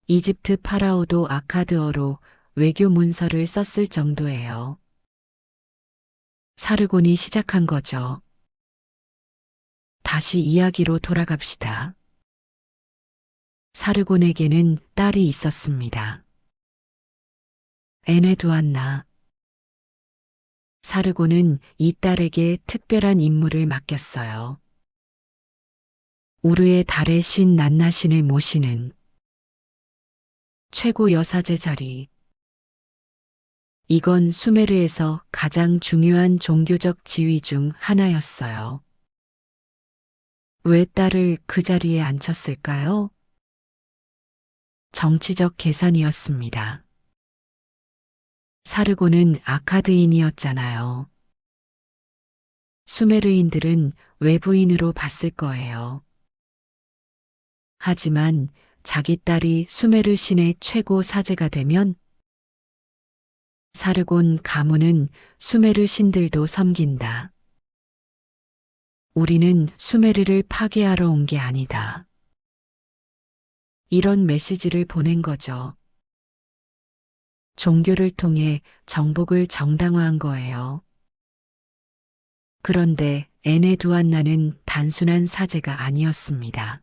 이집트 파라오도 아카드어로 외교 문서를 썼을 정도예요. 사르곤이 시작한 거죠. 다시 이야기로 돌아갑시다. 사르곤에게는 딸이 있었습니다. 에네두안나. 사르곤은 이 딸에게 특별한 임무를 맡겼어요. 우르의 달의 신 난나신을 모시는 최고 여사제 자리. 이건 수메르에서 가장 중요한 종교적 지위 중 하나였어요. 왜 딸을 그 자리에 앉혔을까요? 정치적 계산이었습니다. 사르고는 아카드인이었잖아요. 수메르인들은 외부인으로 봤을 거예요. 하지만 자기 딸이 수메르 신의 최고 사제가 되면 사르곤 가문은 수메르 신들도 섬긴다. 우리는 수메르를 파괴하러 온 게 아니다. 이런 메시지를 보낸 거죠. 종교를 통해 정복을 정당화한 거예요. 그런데 에네두안나는 단순한 사제가 아니었습니다.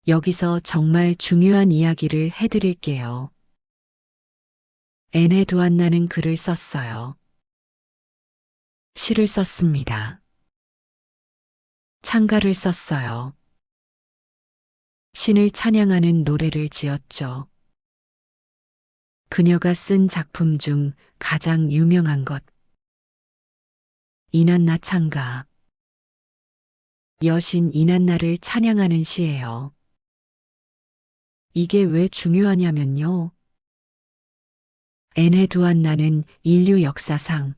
여기서 정말 중요한 이야기를 해드릴게요. 에네두안나는 글을 썼어요. 시를 썼습니다. 창가를 썼어요. 신을 찬양하는 노래를 지었죠. 그녀가 쓴 작품 중 가장 유명한 것. 이난나 창가. 여신 이난나를 찬양하는 시예요. 이게 왜 중요하냐면요. 에네두안나는 인류 역사상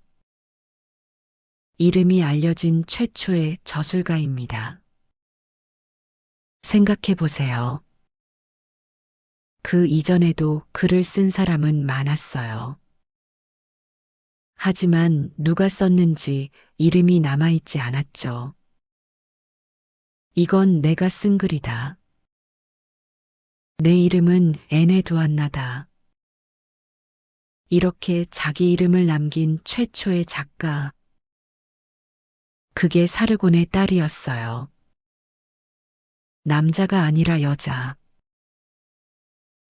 이름이 알려진 최초의 저술가입니다. 생각해 보세요. 그 이전에도 글을 쓴 사람은 많았어요. 하지만 누가 썼는지 이름이 남아있지 않았죠. 이건 내가 쓴 글이다. 내 이름은 에네두안나다. 이렇게 자기 이름을 남긴 최초의 작가. 그게 사르곤의 딸이었어요. 남자가 아니라 여자.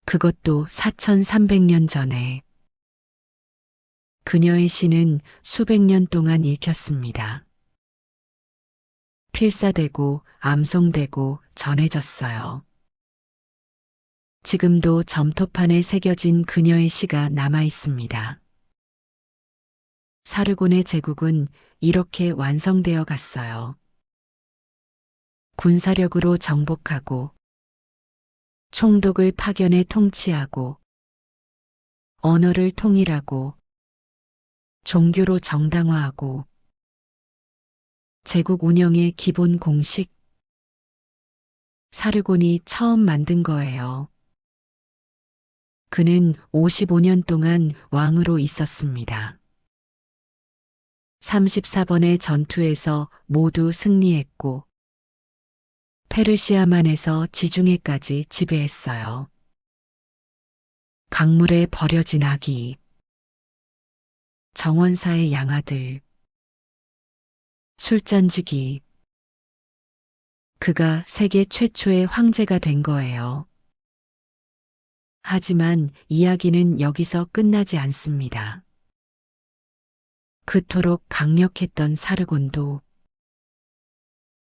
그것도 4300년 전에. 그녀의 시는 수백 년 동안 읽혔습니다. 필사되고 암송되고 전해졌어요. 지금도 점토판에 새겨진 그녀의 시가 남아 있습니다. 사르곤의 제국은 이렇게 완성되어 갔어요. 군사력으로 정복하고, 총독을 파견해 통치하고, 언어를 통일하고, 종교로 정당화하고, 제국 운영의 기본 공식, 사르곤이 처음 만든 거예요. 그는 55년 동안 왕으로 있었습니다. 34번의 전투에서 모두 승리했고, 페르시아만에서 지중해까지 지배했어요. 강물에 버려진 아기, 정원사의 양아들, 술잔지기. 그가 세계 최초의 황제가 된 거예요. 하지만 이야기는 여기서 끝나지 않습니다. 그토록 강력했던 사르곤도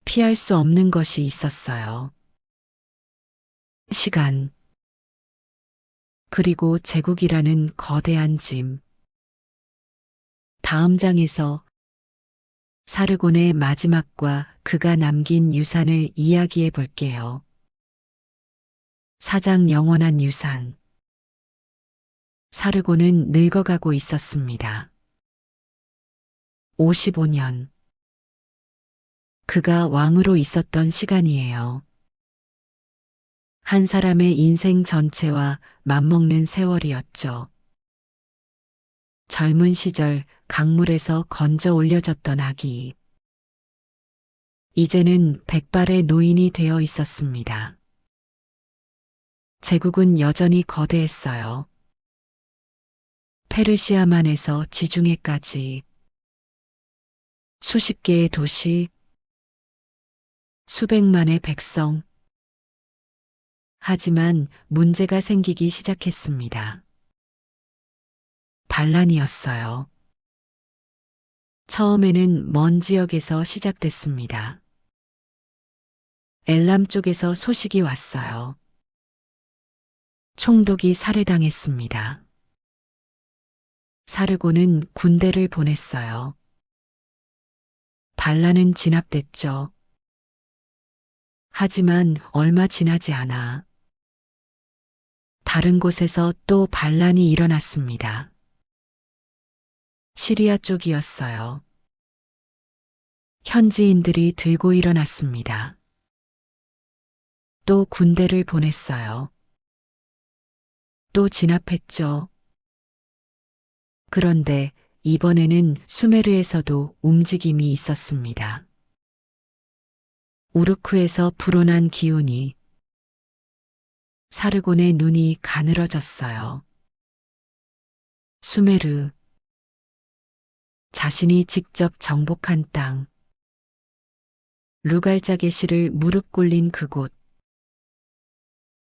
피할 수 없는 것이 있었어요. 시간, 그리고 제국이라는 거대한 짐. 다음 장에서 사르곤의 마지막과 그가 남긴 유산을 이야기해 볼게요. 사장 영원한 유산. 사르곤은 늙어가고 있었습니다. 55년. 그가 왕으로 있었던 시간이에요. 한 사람의 인생 전체와 맞먹는 세월이었죠. 젊은 시절 강물에서 건져 올려졌던 아기. 이제는 백발의 노인이 되어 있었습니다. 제국은 여전히 거대했어요. 페르시아만에서 지중해까지 수십 개의 도시, 수백만의 백성. 하지만 문제가 생기기 시작했습니다. 반란이었어요. 처음에는 먼 지역에서 시작됐습니다. 엘람 쪽에서 소식이 왔어요. 총독이 살해당했습니다. 사르곤은 군대를 보냈어요. 반란은 진압됐죠. 하지만 얼마 지나지 않아 다른 곳에서 또 반란이 일어났습니다. 시리아 쪽이었어요. 현지인들이 들고 일어났습니다. 또 군대를 보냈어요. 또 진압했죠. 그런데 이번에는 수메르에서도 움직임이 있었습니다. 우르크에서 불어난 기운이. 사르곤의 눈이 가늘어졌어요. 수메르. 자신이 직접 정복한 땅. 루갈자게시를 무릎 꿇린 그곳.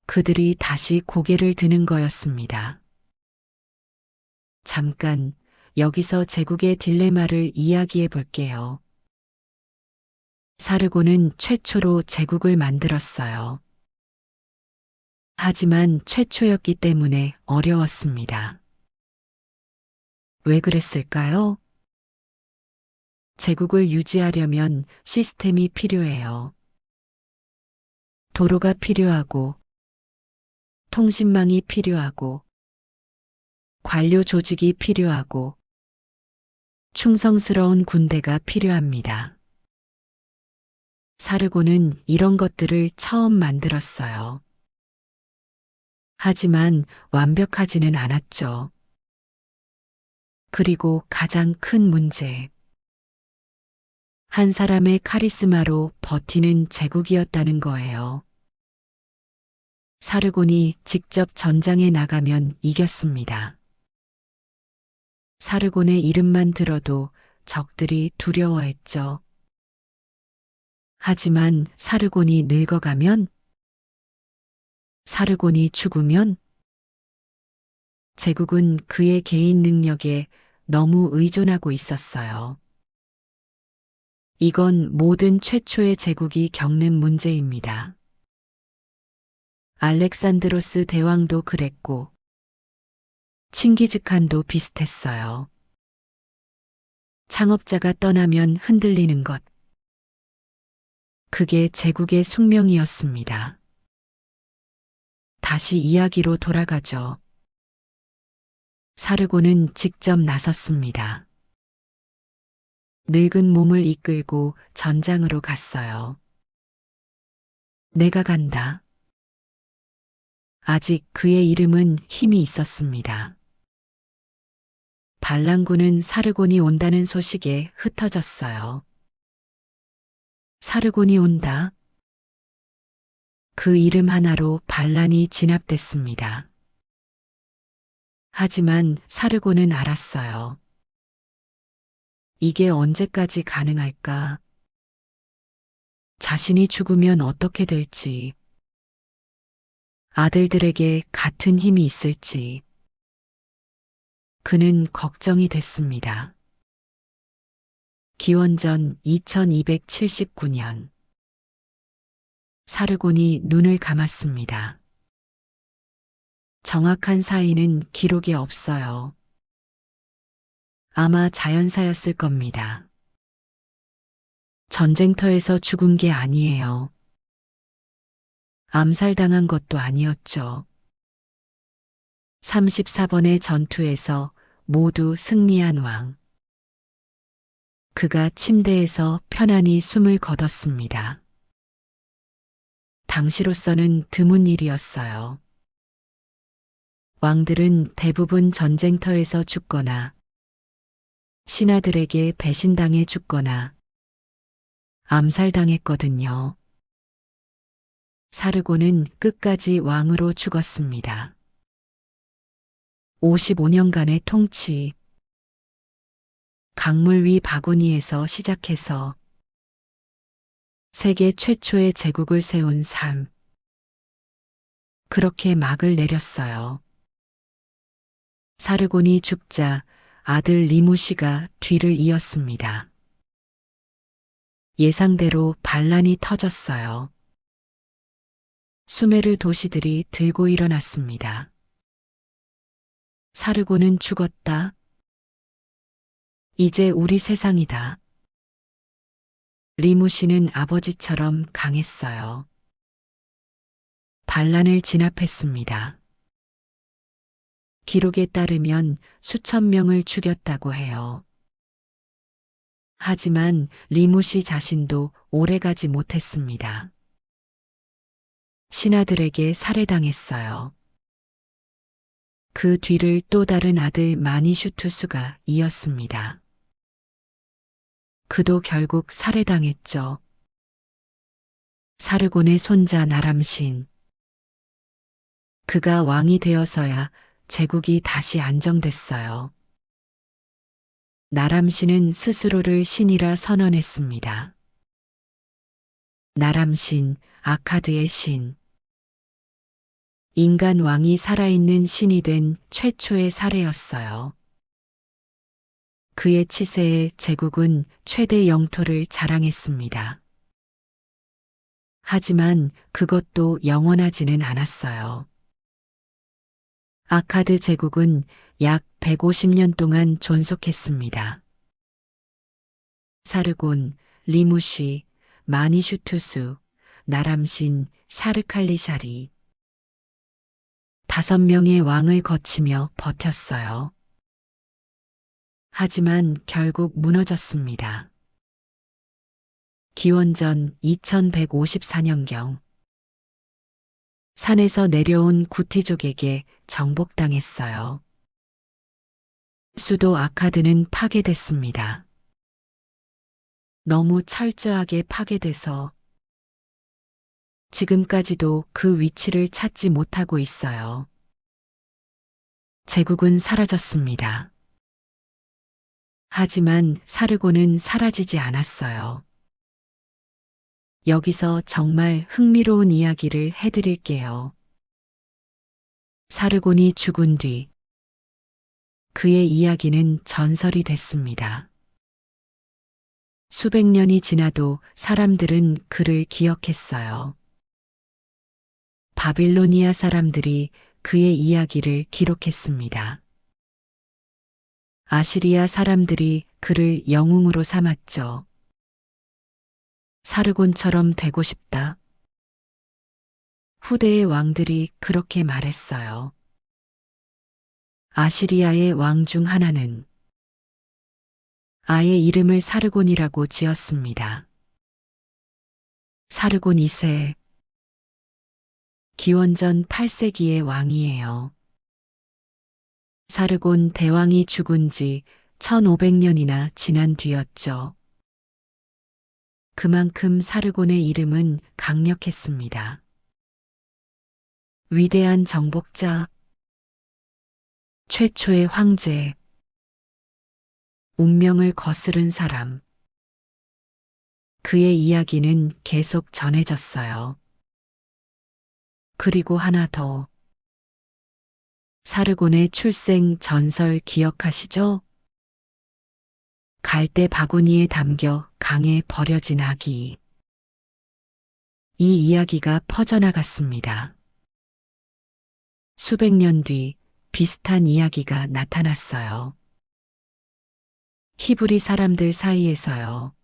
그들이 다시 고개를 드는 거였습니다. 잠깐 여기서 제국의 딜레마를 이야기해 볼게요. 사르곤은 최초로 제국을 만들었어요. 하지만 최초였기 때문에 어려웠습니다. 왜 그랬을까요? 제국을 유지하려면 시스템이 필요해요. 도로가 필요하고, 통신망이 필요하고, 관료 조직이 필요하고, 충성스러운 군대가 필요합니다. 사르곤은 이런 것들을 처음 만들었어요. 하지만 완벽하지는 않았죠. 그리고 가장 큰 문제. 한 사람의 카리스마로 버티는 제국이었다는 거예요. 사르곤이 직접 전장에 나가면 이겼습니다. 사르곤의 이름만 들어도 적들이 두려워했죠. 하지만 사르곤이 늙어가면, 사르곤이 죽으면, 제국은 그의 개인 능력에 너무 의존하고 있었어요. 이건 모든 최초의 제국이 겪는 문제입니다. 알렉산드로스 대왕도 그랬고, 칭기즈칸도 비슷했어요. 창업자가 떠나면 흔들리는 것. 그게 제국의 숙명이었습니다. 다시 이야기로 돌아가죠. 사르곤은 직접 나섰습니다. 늙은 몸을 이끌고 전장으로 갔어요. 내가 간다. 아직 그의 이름은 힘이 있었습니다. 반란군은 사르곤이 온다는 소식에 흩어졌어요. 사르곤이 온다. 그 이름 하나로 반란이 진압됐습니다. 하지만 사르곤은 알았어요. 이게 언제까지 가능할까? 자신이 죽으면 어떻게 될지, 아들들에게 같은 힘이 있을지, 그는 걱정이 됐습니다. 기원전 2279년, 사르곤이 눈을 감았습니다. 정확한 사인은 기록에 없어요. 아마 자연사였을 겁니다. 전쟁터에서 죽은 게 아니에요. 암살당한 것도 아니었죠. 34번의 전투에서 모두 승리한 왕. 그가 침대에서 편안히 숨을 거뒀습니다. 당시로서는 드문 일이었어요. 왕들은 대부분 전쟁터에서 죽거나 신하들에게 배신당해 죽거나 암살당했거든요. 사르곤은 끝까지 왕으로 죽었습니다. 55년간의 통치. 강물 위 바구니에서 시작해서 세계 최초의 제국을 세운 삶. 그렇게 막을 내렸어요. 사르곤이 죽자 아들 리무시가 뒤를 이었습니다. 예상대로 반란이 터졌어요. 수메르 도시들이 들고 일어났습니다. 사르곤은 죽었다. 이제 우리 세상이다. 리무시는 아버지처럼 강했어요. 반란을 진압했습니다. 기록에 따르면 수천 명을 죽였다고 해요. 하지만 리무시 자신도 오래가지 못했습니다. 신하들에게 살해당했어요. 그 뒤를 또 다른 아들 마니슈투스가 이었습니다. 그도 결국 살해당했죠. 사르곤의 손자 나람신. 그가 왕이 되어서야 제국이 다시 안정됐어요. 나람신은 스스로를 신이라 선언했습니다. 나람신, 아카드의 신. 인간 왕이 살아있는 신이 된 최초의 사례였어요. 그의 치세에 제국은 최대 영토를 자랑했습니다. 하지만 그것도 영원하지는 않았어요. 아카드 제국은 약 150년 동안 존속했습니다. 사르곤, 리무시, 마니슈투수, 나람신, 샤르칼리샤리. 5명의 왕을 거치며 버텼어요. 하지만 결국 무너졌습니다. 기원전 2154년경 산에서 내려온 구티족에게 정복당했어요. 수도 아카드는 파괴됐습니다. 너무 철저하게 파괴돼서 지금까지도 그 위치를 찾지 못하고 있어요. 제국은 사라졌습니다. 하지만 사르곤은 사라지지 않았어요. 여기서 정말 흥미로운 이야기를 해드릴게요. 사르곤이 죽은 뒤 그의 이야기는 전설이 됐습니다. 수백 년이 지나도 사람들은 그를 기억했어요. 바빌로니아 사람들이 그의 이야기를 기록했습니다. 아시리아 사람들이 그를 영웅으로 삼았죠. 사르곤처럼 되고 싶다. 후대의 왕들이 그렇게 말했어요. 아시리아의 왕 중 하나는 아예 이름을 사르곤이라고 지었습니다. 사르곤 2세, 기원전 8세기의 왕이에요. 사르곤 대왕이 죽은 지 1500년이나 지난 뒤였죠. 그만큼 사르곤의 이름은 강력했습니다. 위대한 정복자, 최초의 황제, 운명을 거스른 사람. 그의 이야기는 계속 전해졌어요. 그리고 하나 더. 사르곤의 출생 전설 기억하시죠? 갈대 바구니에 담겨 강에 버려진 아기. 이 이야기가 퍼져나갔습니다. 수백 년 뒤 비슷한 이야기가 나타났어요. 히브리 사람들 사이에서요.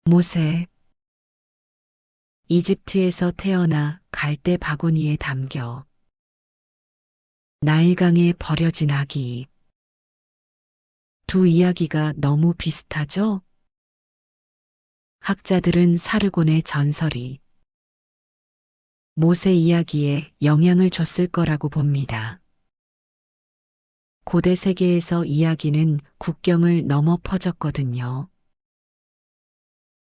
모세, 이집트에서 태어나 갈대 바구니에 담겨 나일강에 버려진 아기. 두 이야기가 너무 비슷하죠? 학자들은 사르곤의 전설이 모세 이야기에 영향을 줬을 거라고 봅니다. 고대 세계에서 이야기는 국경을 넘어 퍼졌거든요.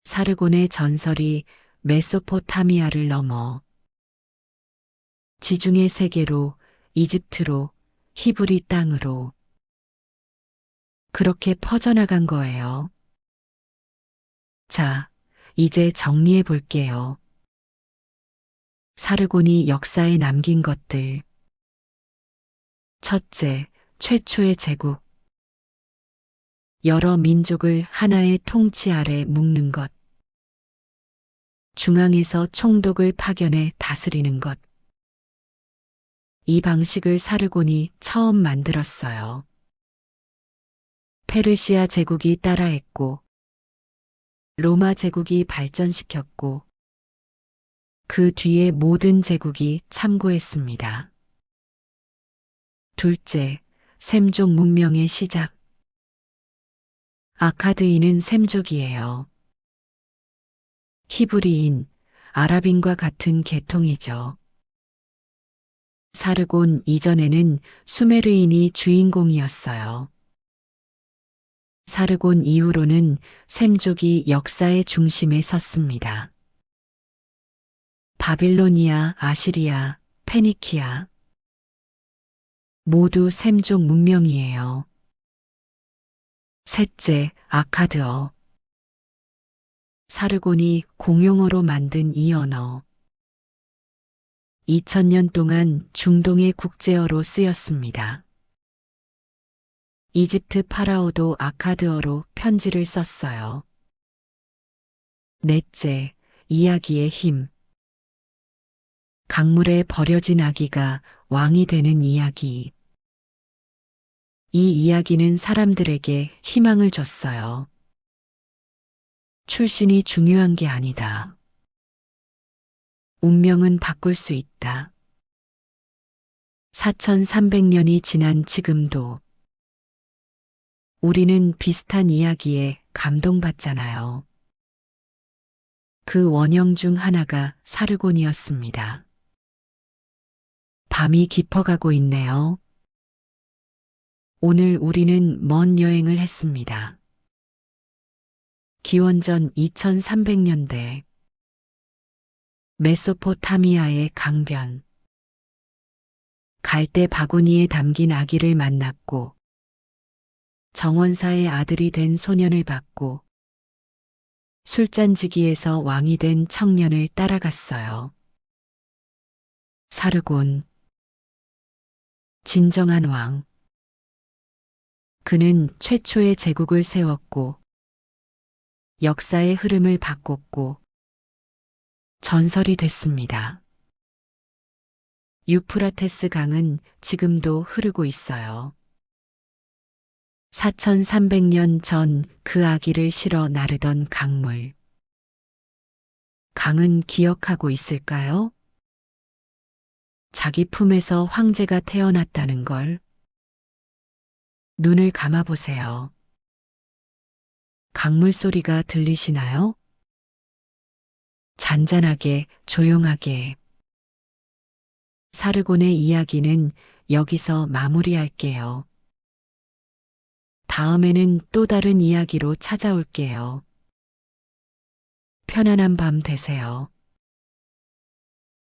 사르곤의 전설이 메소포타미아를 넘어 지중해 세계로, 이집트로, 히브리 땅으로 그렇게 퍼져나간 거예요. 자, 이제 정리해 볼게요. 사르곤이 역사에 남긴 것들. 첫째, 최초의 제국. 여러 민족을 하나의 통치 아래 묶는 것. 중앙에서 총독을 파견해 다스리는 것. 이 방식을 사르곤이 처음 만들었어요. 페르시아 제국이 따라했고, 로마 제국이 발전시켰고, 그 뒤에 모든 제국이 참고했습니다. 둘째, 셈족 문명의 시작. 아카드인은 셈족이에요. 히브리인, 아랍인과 같은 계통이죠. 사르곤 이전에는 수메르인이 주인공이었어요. 사르곤 이후로는 셈족이 역사의 중심에 섰습니다. 바빌로니아, 아시리아, 페니키아 모두 셈족 문명이에요. 셋째, 아카드어. 사르곤이 공용어로 만든 이 언어. 2000년 동안 중동의 국제어로 쓰였습니다. 이집트 파라오도 아카드어로 편지를 썼어요. 넷째, 이야기의 힘. 강물에 버려진 아기가 왕이 되는 이야기. 이 이야기는 사람들에게 희망을 줬어요. 출신이 중요한 게 아니다. 운명은 바꿀 수 있다. 4300년이 지난 지금도 우리는 비슷한 이야기에 감동받잖아요. 그 원형 중 하나가 사르곤이었습니다. 밤이 깊어가고 있네요. 오늘 우리는 먼 여행을 했습니다. 기원전 2300년대 메소포타미아의 강변. 갈대 바구니에 담긴 아기를 만났고 정원사의 아들이 된 소년을 봤고 술잔지기에서 왕이 된 청년을 따라갔어요. 사르곤, 진정한 왕. 그는 최초의 제국을 세웠고 역사의 흐름을 바꿨고 전설이 됐습니다. 유프라테스 강은 지금도 흐르고 있어요. 4300년 전 그 아기를 실어 나르던 강물. 강은 기억하고 있을까요? 자기 품에서 황제가 태어났다는 걸. 눈을 감아보세요. 강물 소리가 들리시나요? 잔잔하게, 조용하게. 사르곤의 이야기는 여기서 마무리할게요. 다음에는 또 다른 이야기로 찾아올게요. 편안한 밤 되세요.